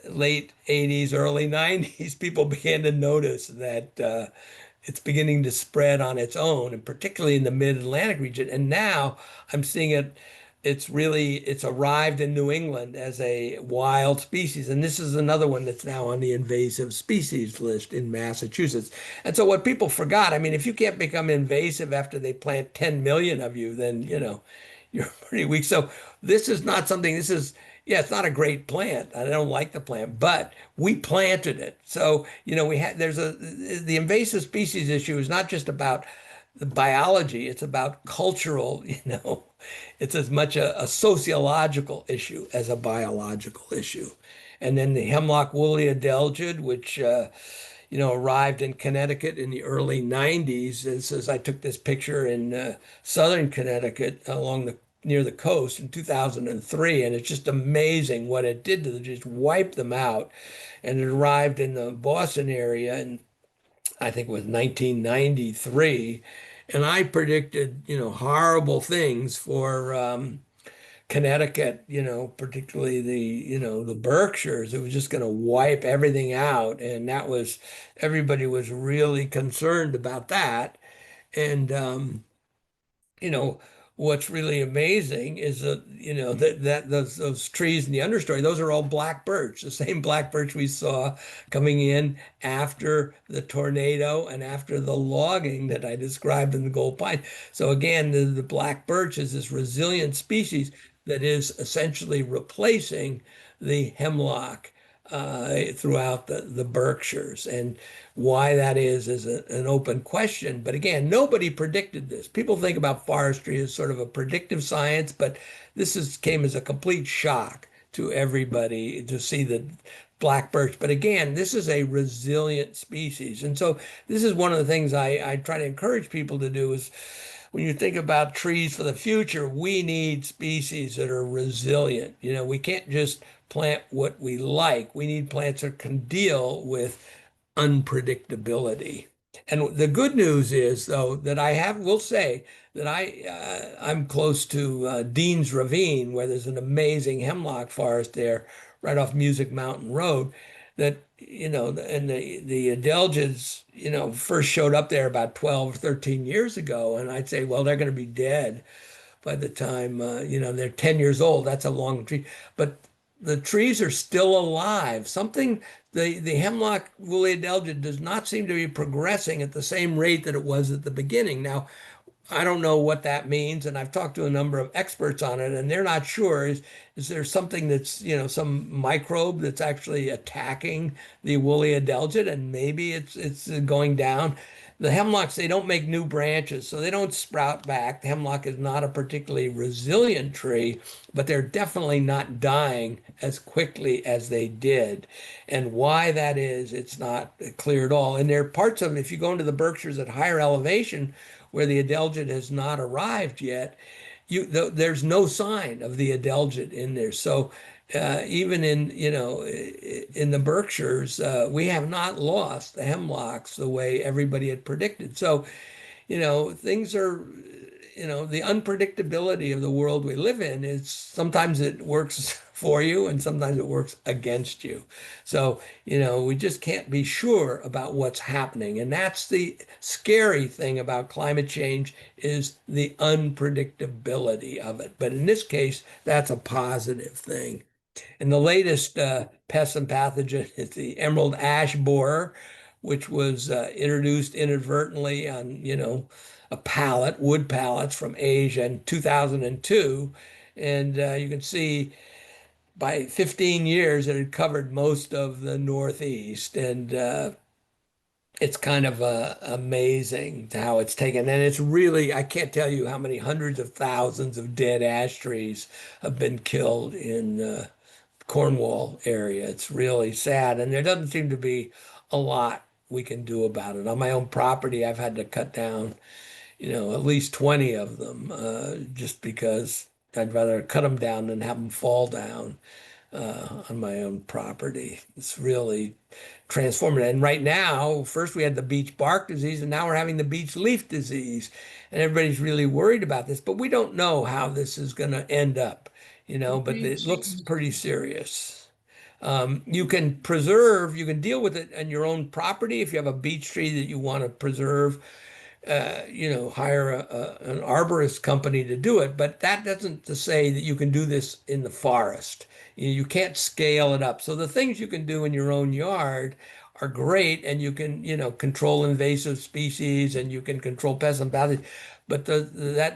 late 80s, early 90s, people began to notice that it's beginning to spread on its own, and particularly in the mid-Atlantic region. And now I'm seeing it's arrived in New England as a wild species. And this is another one that's now on the invasive species list in Massachusetts. And so what people forgot, I mean, if you can't become invasive after they plant 10 million of you, then, you're pretty weak. So this is not something, yeah, it's not a great plant. I don't like the plant, but we planted it. So, the invasive species issue is not just about the biology, it's about cultural, it's as much a sociological issue as a biological issue. And then the hemlock woolly adelgid, which arrived in Connecticut in the early 90s. It says I took this picture in southern Connecticut near the coast in 2003, and it's just amazing what it did to them, just wiped them out. And it arrived in the Boston area, and I think it was 1993. And I predicted, horrible things for Connecticut, particularly the Berkshires. It was just going to wipe everything out. And everybody was really concerned about that. And, you know, what's really amazing is that those trees in the understory, those are all black birch, the same black birch we saw coming in after the tornado and after the logging that I described in the gold pine. So again, the black birch is this resilient species that is essentially replacing the hemlock throughout the Berkshires. And why that is an open question. But again, nobody predicted this. People think about forestry as sort of a predictive science, but came as a complete shock to everybody to see the black birch. But again, this is a resilient species. And so this is one of the things I try to encourage people to do is when you think about trees for the future, we need species that are resilient. We can't just plant what we like. We need plants that can deal with unpredictability. And the good news is, though, that will say that I'm close to Dean's Ravine, where there's an amazing hemlock forest there, right off Music Mountain Road. That and the adelgids, first showed up there about 12, 13 years ago, and I'd say, well, they're going to be dead by the time they're 10 years old. That's a long tree, but the trees are still alive. The hemlock woolly adelgid does not seem to be progressing at the same rate that it was at the beginning. Now, I don't know what that means, and I've talked to a number of experts on it, and they're not sure. Is there something that's, some microbe that's actually attacking the woolly adelgid, and maybe it's going down? The hemlocks, they don't make new branches, so they don't sprout back. The hemlock is not a particularly resilient tree, but they're definitely not dying as quickly as they did. And why that is, it's not clear at all. And there are parts of them, if you go into the Berkshires at higher elevation, where the adelgid has not arrived yet, there's no sign of the adelgid in there. So even in the Berkshires, we have not lost the hemlocks the way everybody had predicted. So, things are the unpredictability of the world we live in is sometimes it works for you and sometimes it works against you. So, we just can't be sure about what's happening. And that's the scary thing about climate change is the unpredictability of it. But in this case, that's a positive thing. And the latest pest and pathogen is the emerald ash borer, which was introduced inadvertently on, a pallet, wood pallets from Asia in 2002. And you can see by 15 years it had covered most of the Northeast. And it's kind of amazing how it's taken. And it's really, I can't tell you how many hundreds of thousands of dead ash trees have been killed in Cornwall area. It's really sad, and there doesn't seem to be a lot we can do about it. On my own property, I've had to cut down, at least 20 of them, just because I'd rather cut them down than have them fall down on my own property. It's really transformative. And right now, first we had the beech bark disease, and now we're having the beech leaf disease. And everybody's really worried about this, but we don't know how this is going to end up, but it looks pretty serious. You can deal with it on your own property if you have a beech tree that you want to preserve. Hire an arborist company to do it, but that doesn't to say that you can do this in the forest. You can't scale it up. So the things you can do in your own yard are great, and you can, control invasive species and you can control pests and pathogens, but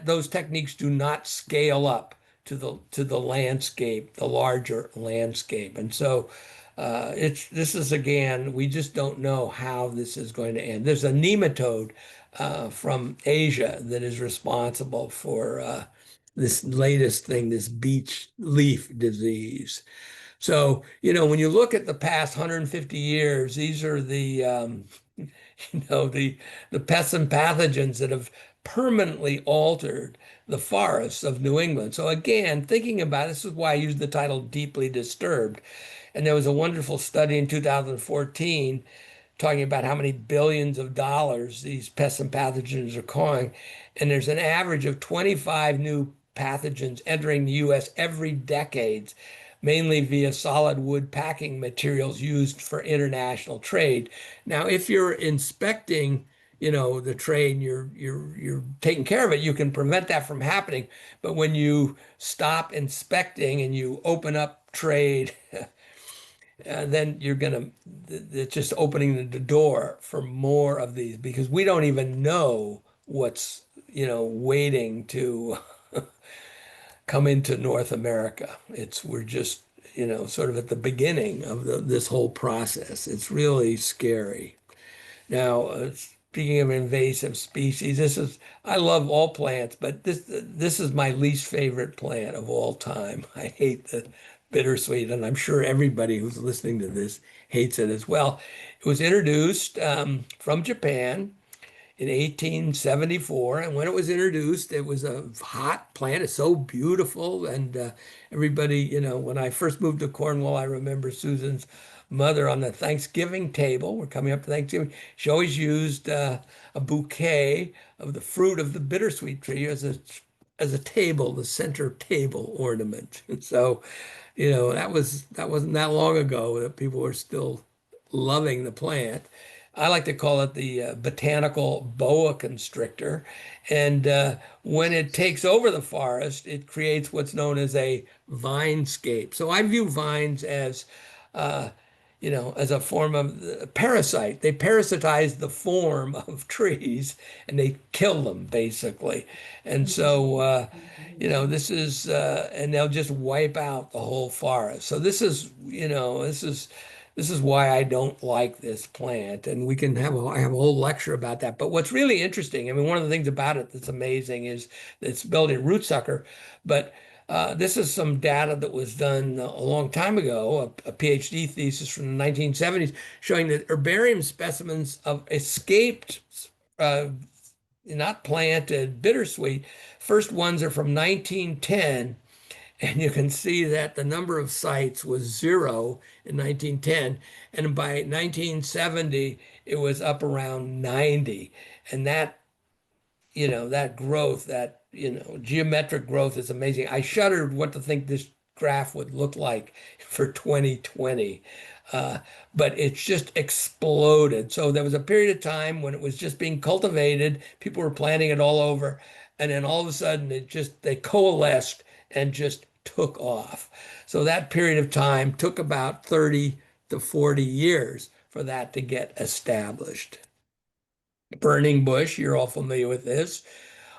those techniques do not scale up to the landscape, the larger landscape. And so this is again, we just don't know how this is going to end. There's a nematode from Asia that is responsible for this latest thing, this beech leaf disease. So, when you look at the past 150 years, these are the pests and pathogens that have permanently altered the forests of New England. So again, thinking about this is why I used the title Deeply Disturbed. And there was a wonderful study in 2014 talking about how many billions of dollars these pests and pathogens are causing. And there's an average of 25 new pathogens entering the US every decade, mainly via solid wood packing materials used for international trade. Now, if you're inspecting, the trade, and you're taking care of it, you can prevent that from happening. But when you stop inspecting and you open up trade, then it's just opening the door for more of these because we don't even know what's, waiting to come into North America. We're just, sort of at the beginning of this whole process. It's really scary. Now, speaking of invasive species, I love all plants, but this is my least favorite plant of all time. I hate the bittersweet, and I'm sure everybody who's listening to this hates it as well. It was introduced from Japan in 1874. And when it was introduced, it was a hot plant. It's so beautiful. And everybody, when I first moved to Cornwall, I remember Susan's mother on the Thanksgiving table. We're coming up to Thanksgiving. She always used a bouquet of the fruit of the bittersweet tree as a table, the center table ornament. And so, that wasn't that long ago that people were still loving the plant. I like to call it the botanical boa constrictor. And when it takes over the forest, it creates what's known as a vinescape. So I view vines as, as a form of parasite. They parasitize the form of trees and they kill them basically. And so, and they'll just wipe out the whole forest. So this is why I don't like this plant, and I have a whole lecture about that. But what's really interesting, I mean, one of the things about it that's amazing is it's building rootsucker. But this is some data that was done a long time ago, a PhD thesis from the 1970s, showing that herbarium specimens of escaped, not planted bittersweet, first ones are from 1910. And you can see that the number of sites was 0 in 1910. And by 1970, it was up around 90. And that growth, that geometric growth is amazing. I shuddered what to think this graph would look like for 2020. Uh, but it's just exploded. So there was a period of time when it was just being cultivated, people were planting it all over, and then all of a sudden they coalesced and just took off. So that period of time took about 30 to 40 years for that to get established. Burning bush, you're all familiar with this,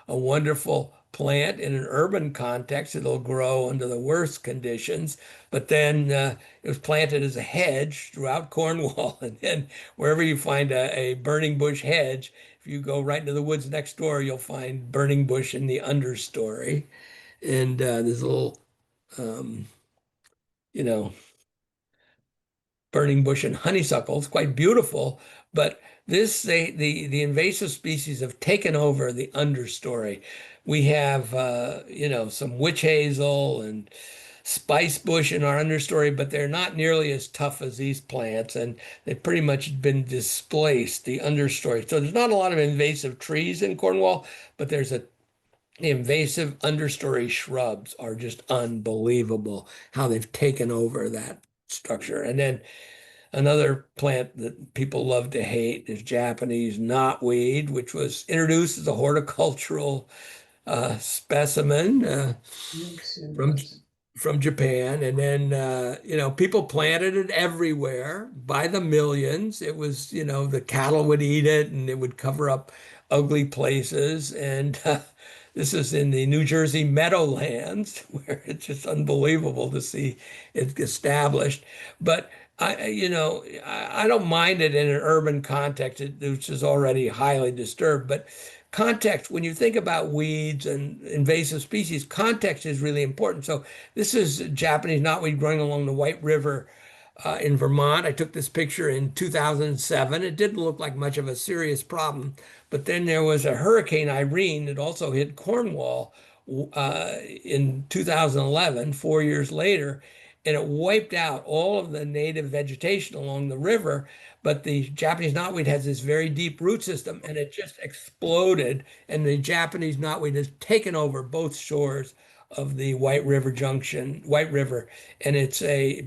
a wonderful plant in an urban context. It'll grow under the worst conditions, but then it was planted as a hedge throughout Cornwall. And then wherever you find a burning bush hedge, if you go right into the woods next door, you'll find burning bush in the understory. And there's a little, um, you know, burning bush and honeysuckle. It's quite beautiful, but the invasive species have taken over the understory. We have some witch hazel and spice bush in our understory, but they're not nearly as tough as these plants, and they've pretty much been displaced, the understory. So there's not a lot of invasive trees in Cornwall, but the invasive understory shrubs are just unbelievable how they've taken over that structure. And then another plant that people love to hate is Japanese knotweed, which was introduced as a horticultural specimen from from Japan, and then people planted it everywhere by the millions. It was the cattle would eat it, and it would cover up ugly places. And this is in the New Jersey Meadowlands, where it's just unbelievable to see it established. But I don't mind it in an urban context, which is already highly disturbed. But context, when you think about weeds and invasive species, context is really important. So this is Japanese knotweed growing along the White River in Vermont. I took this picture in 2007. It didn't look like much of a serious problem, but then there was a Hurricane Irene that also hit Cornwall in 2011, 4 years later, and it wiped out all of the native vegetation along the river. But the Japanese knotweed has this very deep root system, and it just exploded. And the Japanese knotweed has taken over both shores of the White River White River, and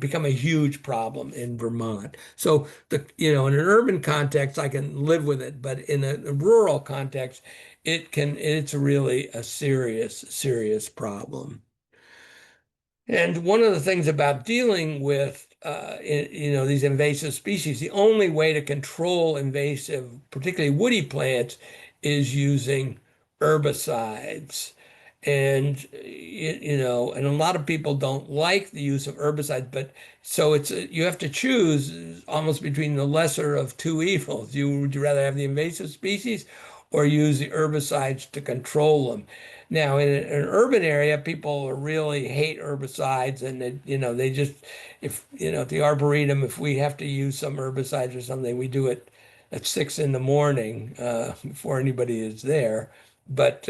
become a huge problem in Vermont. So in an urban context, I can live with it, but in a rural context, it's really a serious problem. And one of the things about dealing with these invasive species, the only way to control invasive, particularly woody plants, is using herbicides. And and a lot of people don't like the use of herbicides, but so you have to choose almost between the lesser of two evils. Would you rather have the invasive species or use the herbicides to control them? Now, in an urban area, people really hate herbicides, and they just, if at the Arboretum, if we have to use some herbicides or something, we do it at 6 in the morning before anybody is there. But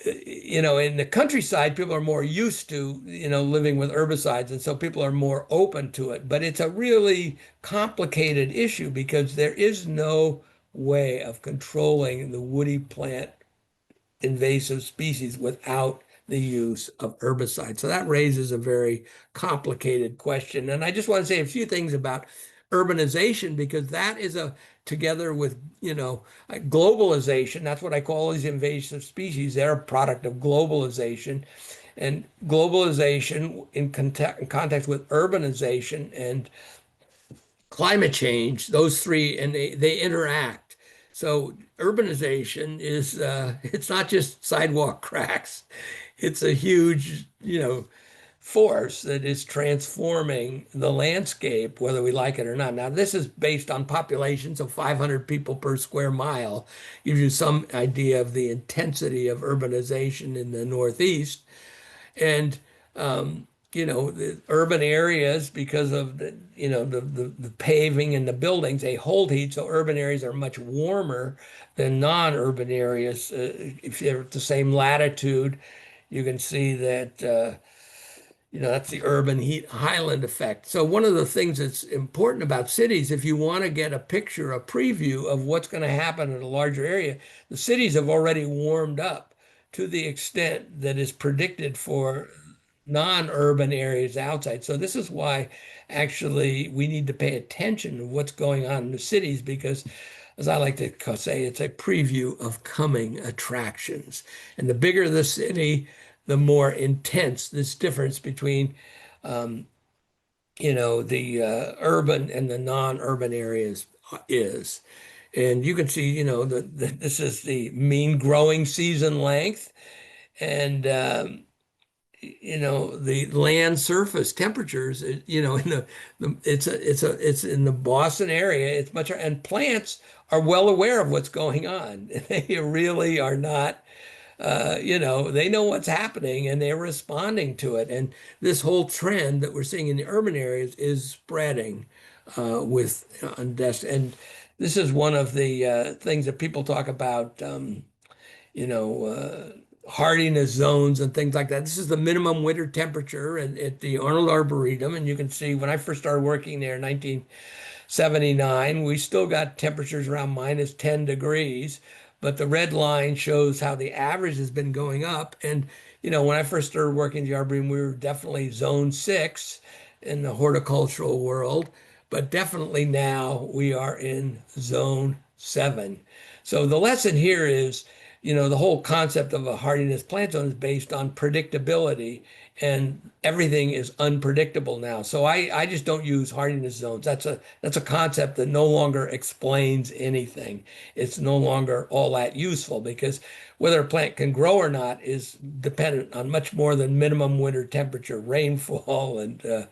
in the countryside, people are more used to living with herbicides, and so people are more open to it. But it's a really complicated issue because there is no way of controlling the woody plant invasive species without the use of herbicides. So that raises a very complicated question. And I just want to say a few things about urbanization, because that is together with globalization. That's what I call these invasive species. They're a product of globalization, and globalization in context with urbanization and climate change. Those three, and they interact. So urbanization is it's not just sidewalk cracks. It's a huge, force that is transforming the landscape, whether we like it or not. Now, this is based on population, so 500 people per square mile gives you some idea of the intensity of urbanization in the Northeast. And the urban areas, because of the paving and the buildings, they hold heat. So urban areas are much warmer than non-urban areas. If you're at the same latitude, you can see that that's the urban heat highland effect. So one of the things that's important about cities, if you want to get a preview of what's going to happen in a larger area, the cities have already warmed up to the extent that is predicted for non-urban areas outside. So this is why actually we need to pay attention to what's going on in the cities because, as I like to say, it's a preview of coming attractions. And the bigger the city, the more intense this difference between the urban and the non-urban areas is. And you can see, this is the mean growing season length, and the land surface temperatures. In it's in the Boston area. It's much, and plants are well aware of what's going on. They really are not they know what's happening and they're responding to it. And this whole trend that we're seeing in the urban areas is spreading and this is one of the things that people talk about, you know, uh, hardiness zones and things like that. This is the minimum winter temperature at the Arnold Arboretum. And you can see when I first started working there in 1979, we still got temperatures around minus 10 degrees, but the red line shows how the average has been going up. And, when I first started working in the Arboretum, we were definitely zone 6 in the horticultural world, but definitely now we are in zone 7. So the lesson here is, the whole concept of a hardiness plant zone is based on predictability, and everything is unpredictable now. So I just don't use hardiness zones. That's a concept that no longer explains anything. It's no longer all that useful because whether a plant can grow or not is dependent on much more than minimum winter temperature, rainfall, and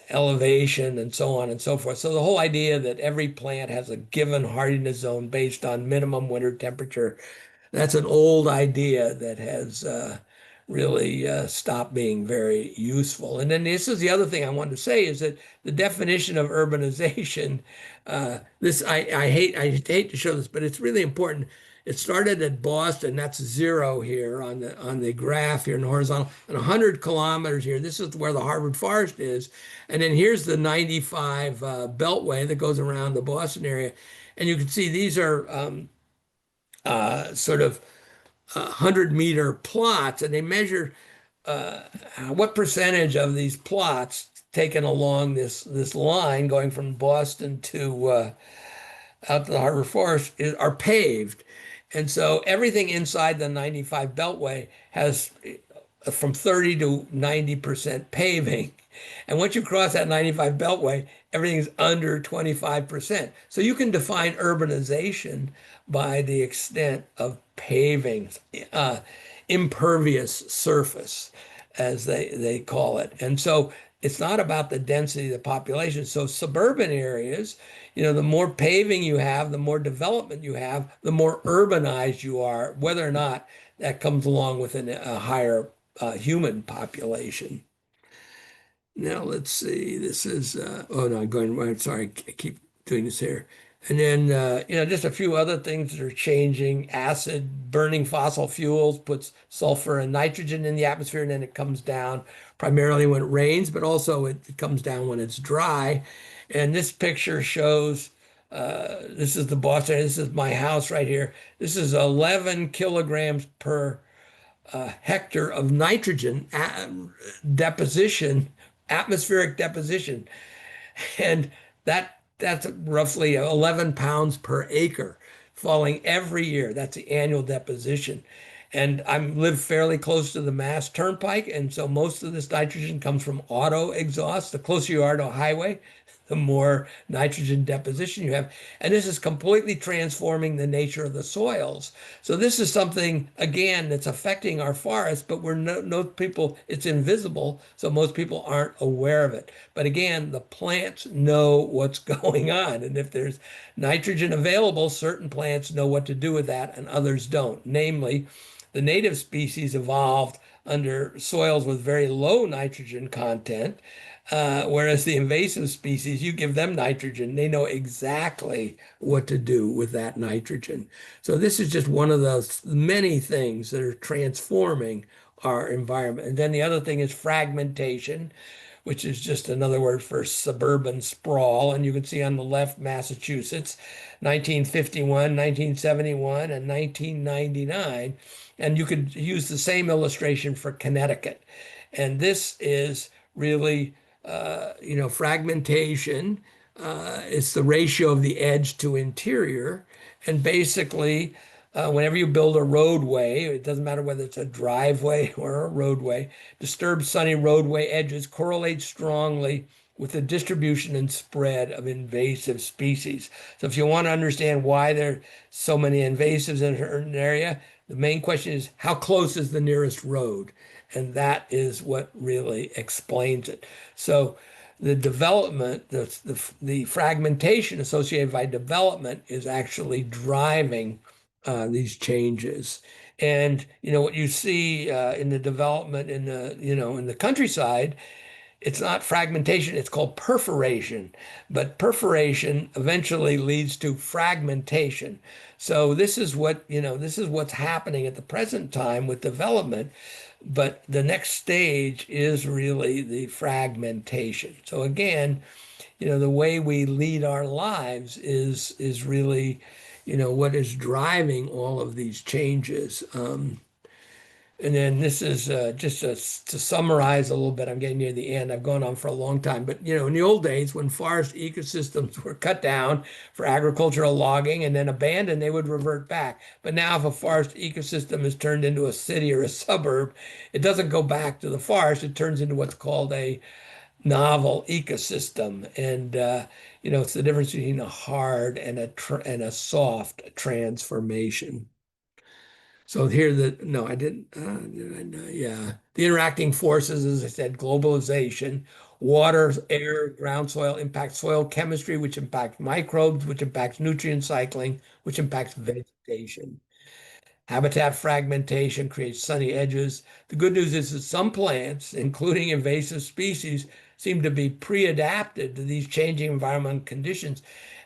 elevation and so on and so forth. So the whole idea that every plant has a given hardiness zone based on minimum winter temperature, that's an old idea that has really stopped being very useful. And then this is the other thing I wanted to say is that the definition of urbanization, I hate to show this, but it's really important. It started at Boston, that's 0 here on the graph here in the horizontal, and 100 kilometers here. This is where the Harvard Forest is. And then here's the 95 beltway that goes around the Boston area. And you can see these are sort of 100-meter plots, and they measure what percentage of these plots taken along this line going from Boston to out to the Harbor Forest are paved. And so everything inside the 95 Beltway has from 30 to 90% paving. And once you cross that 95 Beltway, everything's under 25%. So you can define urbanization by the extent of paving, impervious surface, as they call it. And so it's not about the density of the population. So suburban areas, the more paving you have, the more development you have, the more urbanized you are, whether or not that comes along with a higher human population. Now let's see. This is oh no, I'm going right. Sorry, I keep doing this here. And then just a few other things that are changing. Acid burning fossil fuels puts sulfur and nitrogen in the atmosphere, and then it comes down primarily when it rains, but also it comes down when it's dry. And this picture shows this is the Boston. This is my house right here. This is 11 kilograms per hectare of nitrogen deposition, atmospheric deposition, and that's roughly 11 pounds per acre falling every year. That's the annual deposition. And I live fairly close to the Mass Turnpike, and so most of this nitrogen comes from auto exhaust. The closer you are to a highway, the more nitrogen deposition you have. And this is completely transforming the nature of the soils. So this is something, again, that's affecting our forests, but it's invisible, so most people aren't aware of it. But again, the plants know what's going on. And if there's nitrogen available, certain plants know what to do with that and others don't. Namely, the native species evolved under soils with very low nitrogen content, whereas the invasive species, you give them nitrogen, they know exactly what to do with that nitrogen. So this is just one of those many things that are transforming our environment. And then the other thing is fragmentation, which is just another word for suburban sprawl. And you can see on the left, Massachusetts, 1951, 1971, and 1999. And you could use the same illustration for Connecticut. And this is really, fragmentation. It's the ratio of the edge to interior. And basically, whenever you build a roadway, it doesn't matter whether it's a driveway or a roadway, disturbed sunny roadway edges correlate strongly with the distribution and spread of invasive species. So if you want to understand why there are so many invasives in an area, the main question is how close is the nearest road? And that is what really explains it. So the development, the fragmentation associated by development is actually driving these changes. And what you see in the development in the countryside, it's not fragmentation, it's called perforation. But perforation eventually leads to fragmentation. So this is what's happening at the present time with development. But the next stage is really the fragmentation. So again, the way we lead our lives is really, what is driving all of these changes. And then this is just to summarize a little bit. I'm getting near the end. I've gone on for a long time. But, in the old days when forest ecosystems were cut down for agricultural logging and then abandoned, they would revert back. But now if a forest ecosystem is turned into a city or a suburb, it doesn't go back to the forest. It turns into what's called a novel ecosystem. And, it's the difference between a hard and a soft transformation. So here no, I didn't, did I know? Yeah. The interacting forces, as I said, globalization, water, air, ground soil impact soil chemistry, which impacts microbes, which impacts nutrient cycling, which impacts vegetation. Habitat fragmentation creates sunny edges. The good news is that some plants, including invasive species, seem to be pre-adapted to these changing environmental conditions.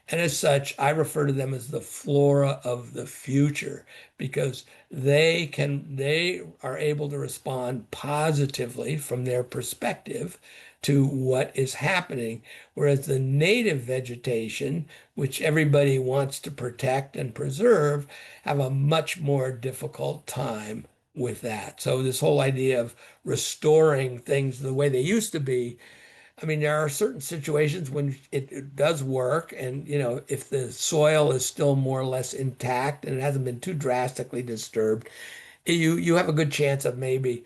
And as such, I refer to them as the flora of the future because they are able to respond positively from their perspective to what is happening. Whereas the native vegetation, which everybody wants to protect and preserve, have a much more difficult time with that. So this whole idea of restoring things the way they used to be, I mean, there are certain situations when it does work, and if the soil is still more or less intact and it hasn't been too drastically disturbed, you have a good chance of maybe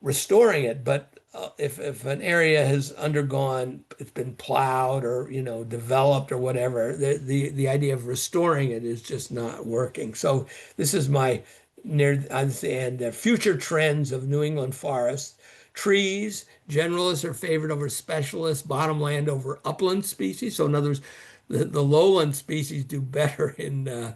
restoring it. But if an area has undergone, it's been plowed or developed or whatever, the idea of restoring it is just not working. So this is my near and future trends of New England forests. Trees, generalists are favored over specialists, bottomland over upland species. So in other words, the lowland species do better in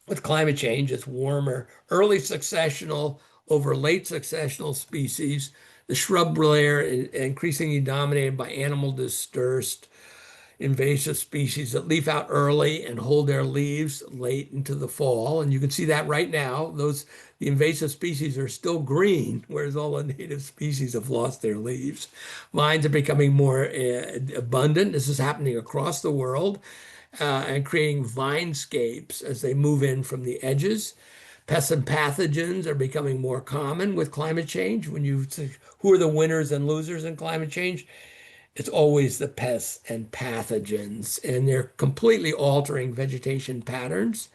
with climate change. It's warmer. Early successional over late successional species. The shrub layer is increasingly dominated by animal dispersed invasive species that leaf out early and hold their leaves late into the fall. And you can see that right now. The invasive species are still green, whereas all the native species have lost their leaves. Vines are becoming more abundant. This is happening across the world and creating vinescapes as they move in from the edges. Pests and pathogens are becoming more common with climate change. When you say, who are the winners and losers in climate change? It's always the pests and pathogens, and they're completely altering vegetation patterns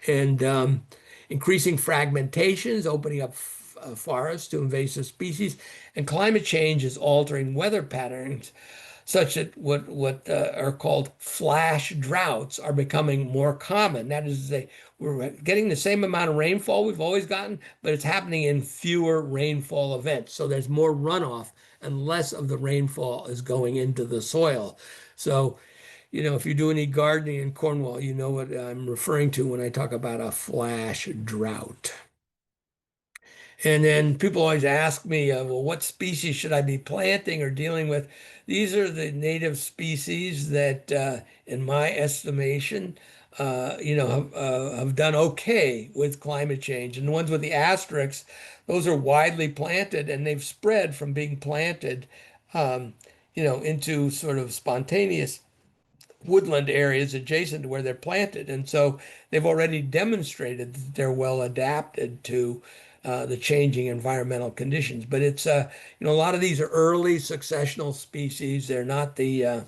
and increasing fragmentations, opening up forests to invasive species. And climate change is altering weather patterns such that what are called flash droughts are becoming more common. That is to say, we're getting the same amount of rainfall we've always gotten, but it's happening in fewer rainfall events. So there's more runoff and less of the rainfall is going into the soil. So, if you do any gardening in Cornwall, you know what I'm referring to when I talk about a flash drought. And then people always ask me, well, what species should I be planting or dealing with? These are the native species that, in my estimation, have done okay with climate change. And the ones with the asterisks, those are widely planted and they've spread from being planted um, into sort of spontaneous woodland areas adjacent to where they're planted. And so they've already demonstrated that they're well adapted to the changing environmental conditions. But a lot of these are early successional species. They're not the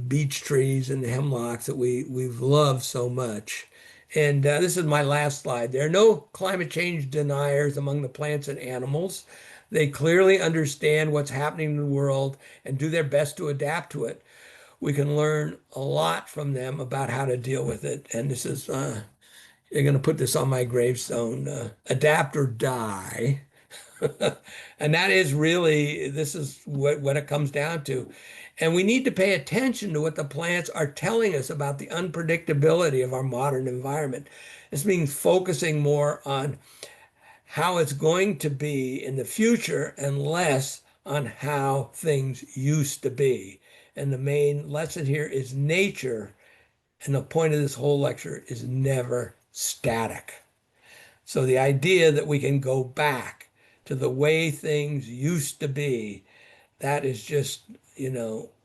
beech trees and the hemlocks that we've loved so much. And this is my last slide. There are no climate change deniers among the plants and animals. They clearly understand what's happening in the world and do their best to adapt to it. We can learn a lot from them about how to deal with it. And this is, they're going to put this on my gravestone, adapt or die. And that is really, this is what it comes down to. And we need to pay attention to what the plants are telling us about the unpredictability of our modern environment. This means focusing more on how it's going to be in the future and less on how things used to be. And the main lesson here is nature. And the point of this whole lecture is never static. So the idea that we can go back to the way things used to be, that is just,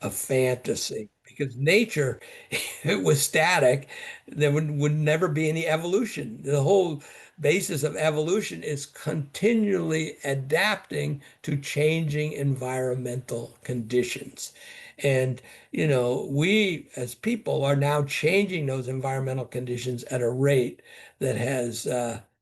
a fantasy. Because nature, if it was static, there would never be any evolution. The whole basis of evolution is continually adapting to changing environmental conditions. And, we as people are now changing those environmental conditions at a rate that has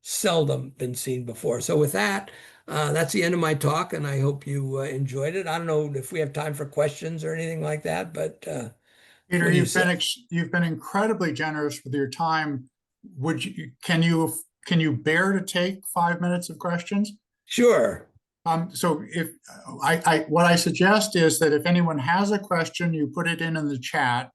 seldom been seen before. So with that, that's the end of my talk, and I hope you enjoyed it. I don't know if we have time for questions or anything like that, but Peter, what do you say? you've been incredibly generous with your time. Can you bear to take 5 minutes of questions? Sure. So if what I suggest is that if anyone has a question, you put it in the chat,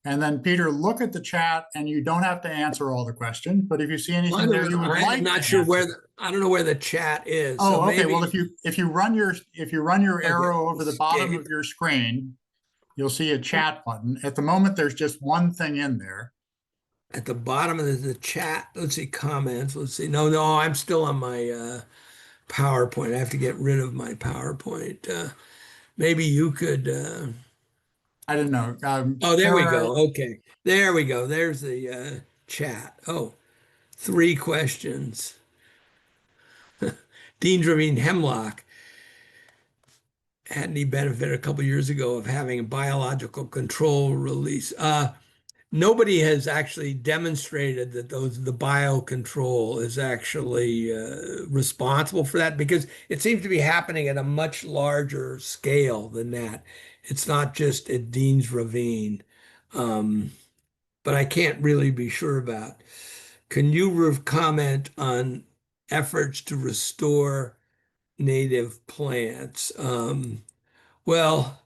and then Peter, look at the chat, and you don't have to answer all the questions. But if you see Well, I anything don't there you know. would I'm like to not sure answer, I don't know where the chat is. So oh, okay. Well, maybe, if you run your okay, arrow over the bottom escape of your screen, you'll see a chat button. At the moment, there's just one thing in there. at the bottom of the chat. Let's see, comments. Let's see. No, I'm still on my PowerPoint. I have to get rid of my PowerPoint. Maybe you could. I don't know. Oh, there we Kara, go. Okay. There we go. There's the chat. Oh, 3 questions. Dean Dravine Hemlock had any benefit a couple years ago of having a biological control release? Nobody has actually demonstrated that the biocontrol is actually responsible for that because it seems to be happening at a much larger scale than that. It's not just at Dean's Ravine, um, but I can't really be sure about. Can you comment on efforts to restore native plants? Well,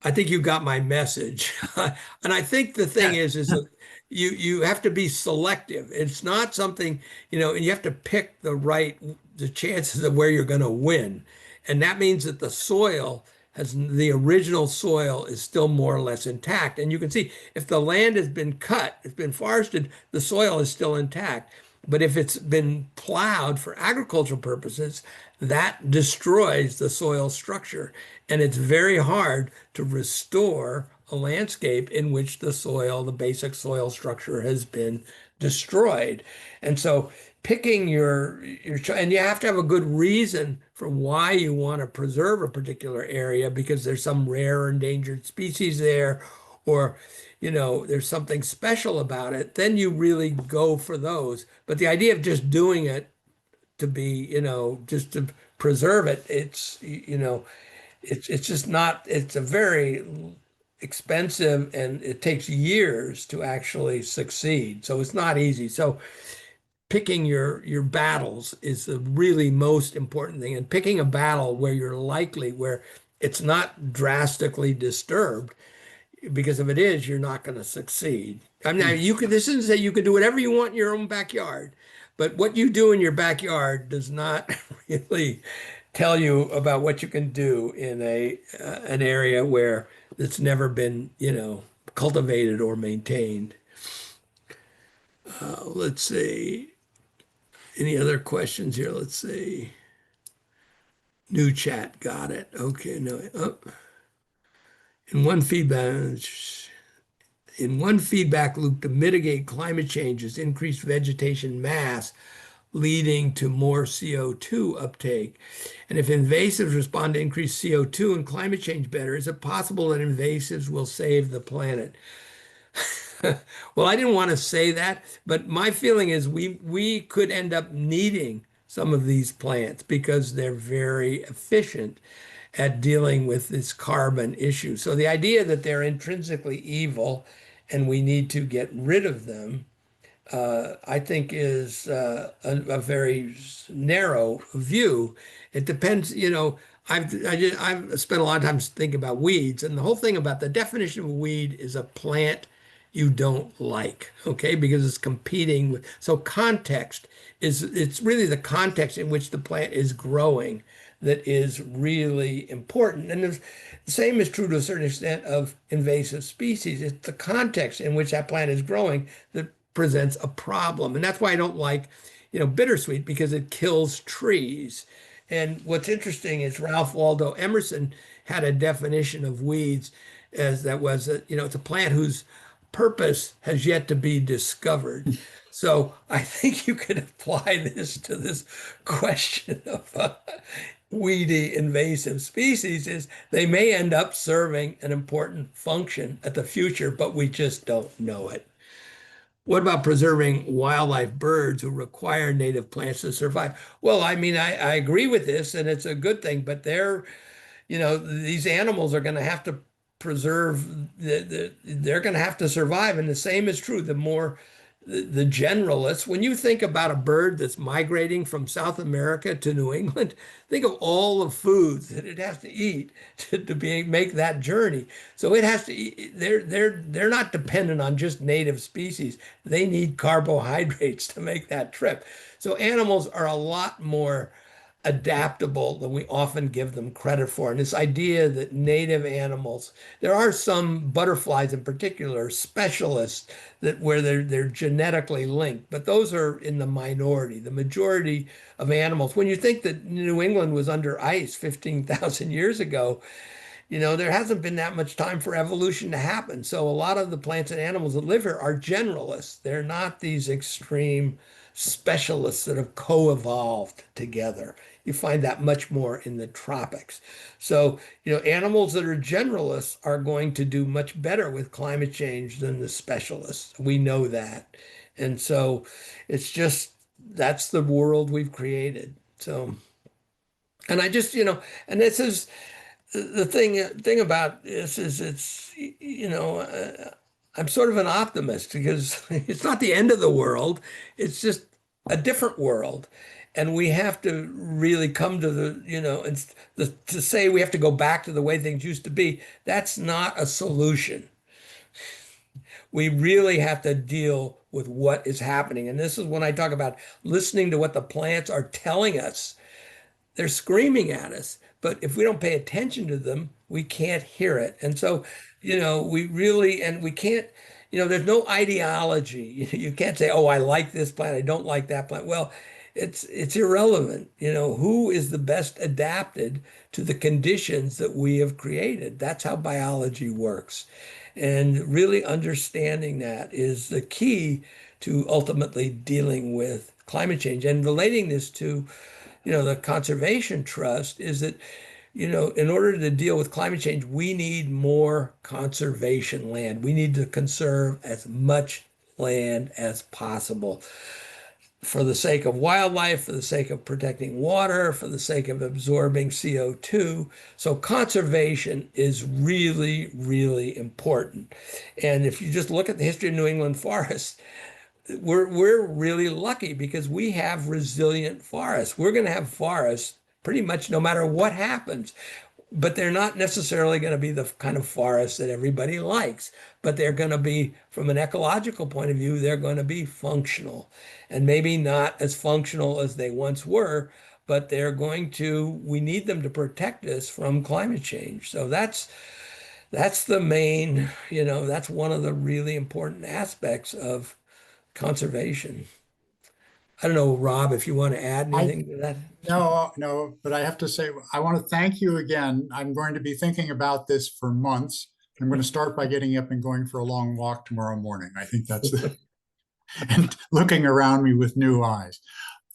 I think you got my message. And I think the thing yeah, is that you have to be selective. It's not something, and you have to pick the chances of where you're going to win. And that means that the original soil is still more or less intact. And you can see if the land has been cut, it's been forested, the soil is still intact. But if it's been plowed for agricultural purposes, that destroys the soil structure. And it's very hard to restore a landscape in which the basic soil structure has been destroyed. And so picking and you have to have a good reason for why you want to preserve a particular area because there's some rare or endangered species there, or there's something special about it, then you really go for those. But the idea of just doing it to be, just to preserve it, it's just not, it's a very expensive and it takes years to actually succeed. So it's not easy. So picking your battles is the really most important thing. And picking a battle where it's not drastically disturbed, because if it is, you're not going to succeed. I mean, this isn't to say you can do whatever you want in your own backyard, but what you do in your backyard does not really tell you about what you can do in an area where it's never been, cultivated or maintained. Let's see. Any other questions here? Let's see. New chat, got it. Okay, no. Oh, in one feedback, in one feedback loop to mitigate climate change is increased vegetation mass, leading to more CO2 uptake. And if invasives respond to increased CO2 and climate change better, is it possible that invasives will save the planet? Well, I didn't want to say that, but my feeling is we could end up needing some of these plants because they're very efficient at dealing with this carbon issue. So the idea that they're intrinsically evil and we need to get rid of them, I think is a very narrow view. It depends, I've spent a lot of time thinking about weeds, and the whole thing about the definition of a weed is a plant you don't like, okay? Because it's competing with, so context is, it's really the context in which the plant is growing that is really important. And the same is true to a certain extent of invasive species. It's the context in which that plant is growing that presents a problem. And that's why I don't like, bittersweet, because it kills trees. And what's interesting is Ralph Waldo Emerson had a definition of weeds as that was, it's a plant whose purpose has yet to be discovered. So I think you could apply this to this question of weedy invasive species is they may end up serving an important function at the future, but we just don't know it. What about preserving wildlife birds who require native plants to survive? Well, I mean, I agree with this, and it's a good thing, but these animals are going to have to preserve, they're going to have to survive. And the same is true. The generalists, when you think about a bird that's migrating from South America to New England, think of all the foods that it has to eat make that journey. So it has to eat, they're not dependent on just native species. They need carbohydrates to make that trip. So animals are a lot more adaptable than we often give them credit for. And this idea that native animals, there are some butterflies in particular, specialists that where they're genetically linked, but those are in the minority. The majority of animals, when you think that New England was under ice 15,000 years ago, there hasn't been that much time for evolution to happen. So a lot of the plants and animals that live here are generalists. They're not these extreme specialists that have co-evolved together. You find that much more in the tropics. So, animals that are generalists are going to do much better with climate change than the specialists. We know that. And so it's just, that's the world we've created. So, and I just, and this is the thing about this is I'm sort of an optimist because it's not the end of the world. It's just a different world. And we have to really come to to say we have to go back to the way things used to be. That's not a solution. We really have to deal with what is happening. And this is when I talk about listening to what the plants are telling us. They're screaming at us, but if we don't pay attention to them, we can't hear it. And so, we can't, there's no ideology. You can't say, oh, I like this plant, I don't like that plant. Well, it's irrelevant. Who is the best adapted to the conditions that we have created? That's how biology works. And really understanding that is the key to ultimately dealing with climate change. And relating this to, the conservation trust is that, in order to deal with climate change, we need more conservation land. We need to conserve as much land as possible for the sake of wildlife, for the sake of protecting water, for the sake of absorbing CO2. So conservation is really, really important. And if you just look at the history of New England forests, we're really lucky because we have resilient forests. We're going to have forests pretty much no matter what happens. But they're not necessarily going to be the kind of forests that everybody likes. But they're going to be, from an ecological point of view, they're going to be functional. And maybe not as functional as they once were, but we need them to protect us from climate change. So that's the main, that's one of the really important aspects of conservation. I don't know, Rob, if you want to add I, anything to that. no, but I have to say, I want to thank you again. I'm going to be thinking about this for months. I'm going to start by getting up and going for a long walk tomorrow morning. I think that's and looking around me with new eyes.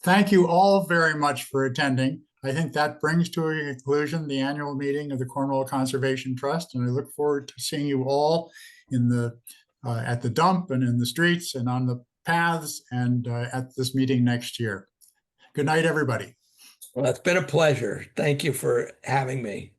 Thank you all very much for attending. I think that brings to a conclusion the annual meeting of the Cornwall Conservation Trust, and I look forward to seeing you all in the at the dump and in the streets and on the paths and at this meeting next year. Good night, everybody. Well, it's been a pleasure. Thank you for having me.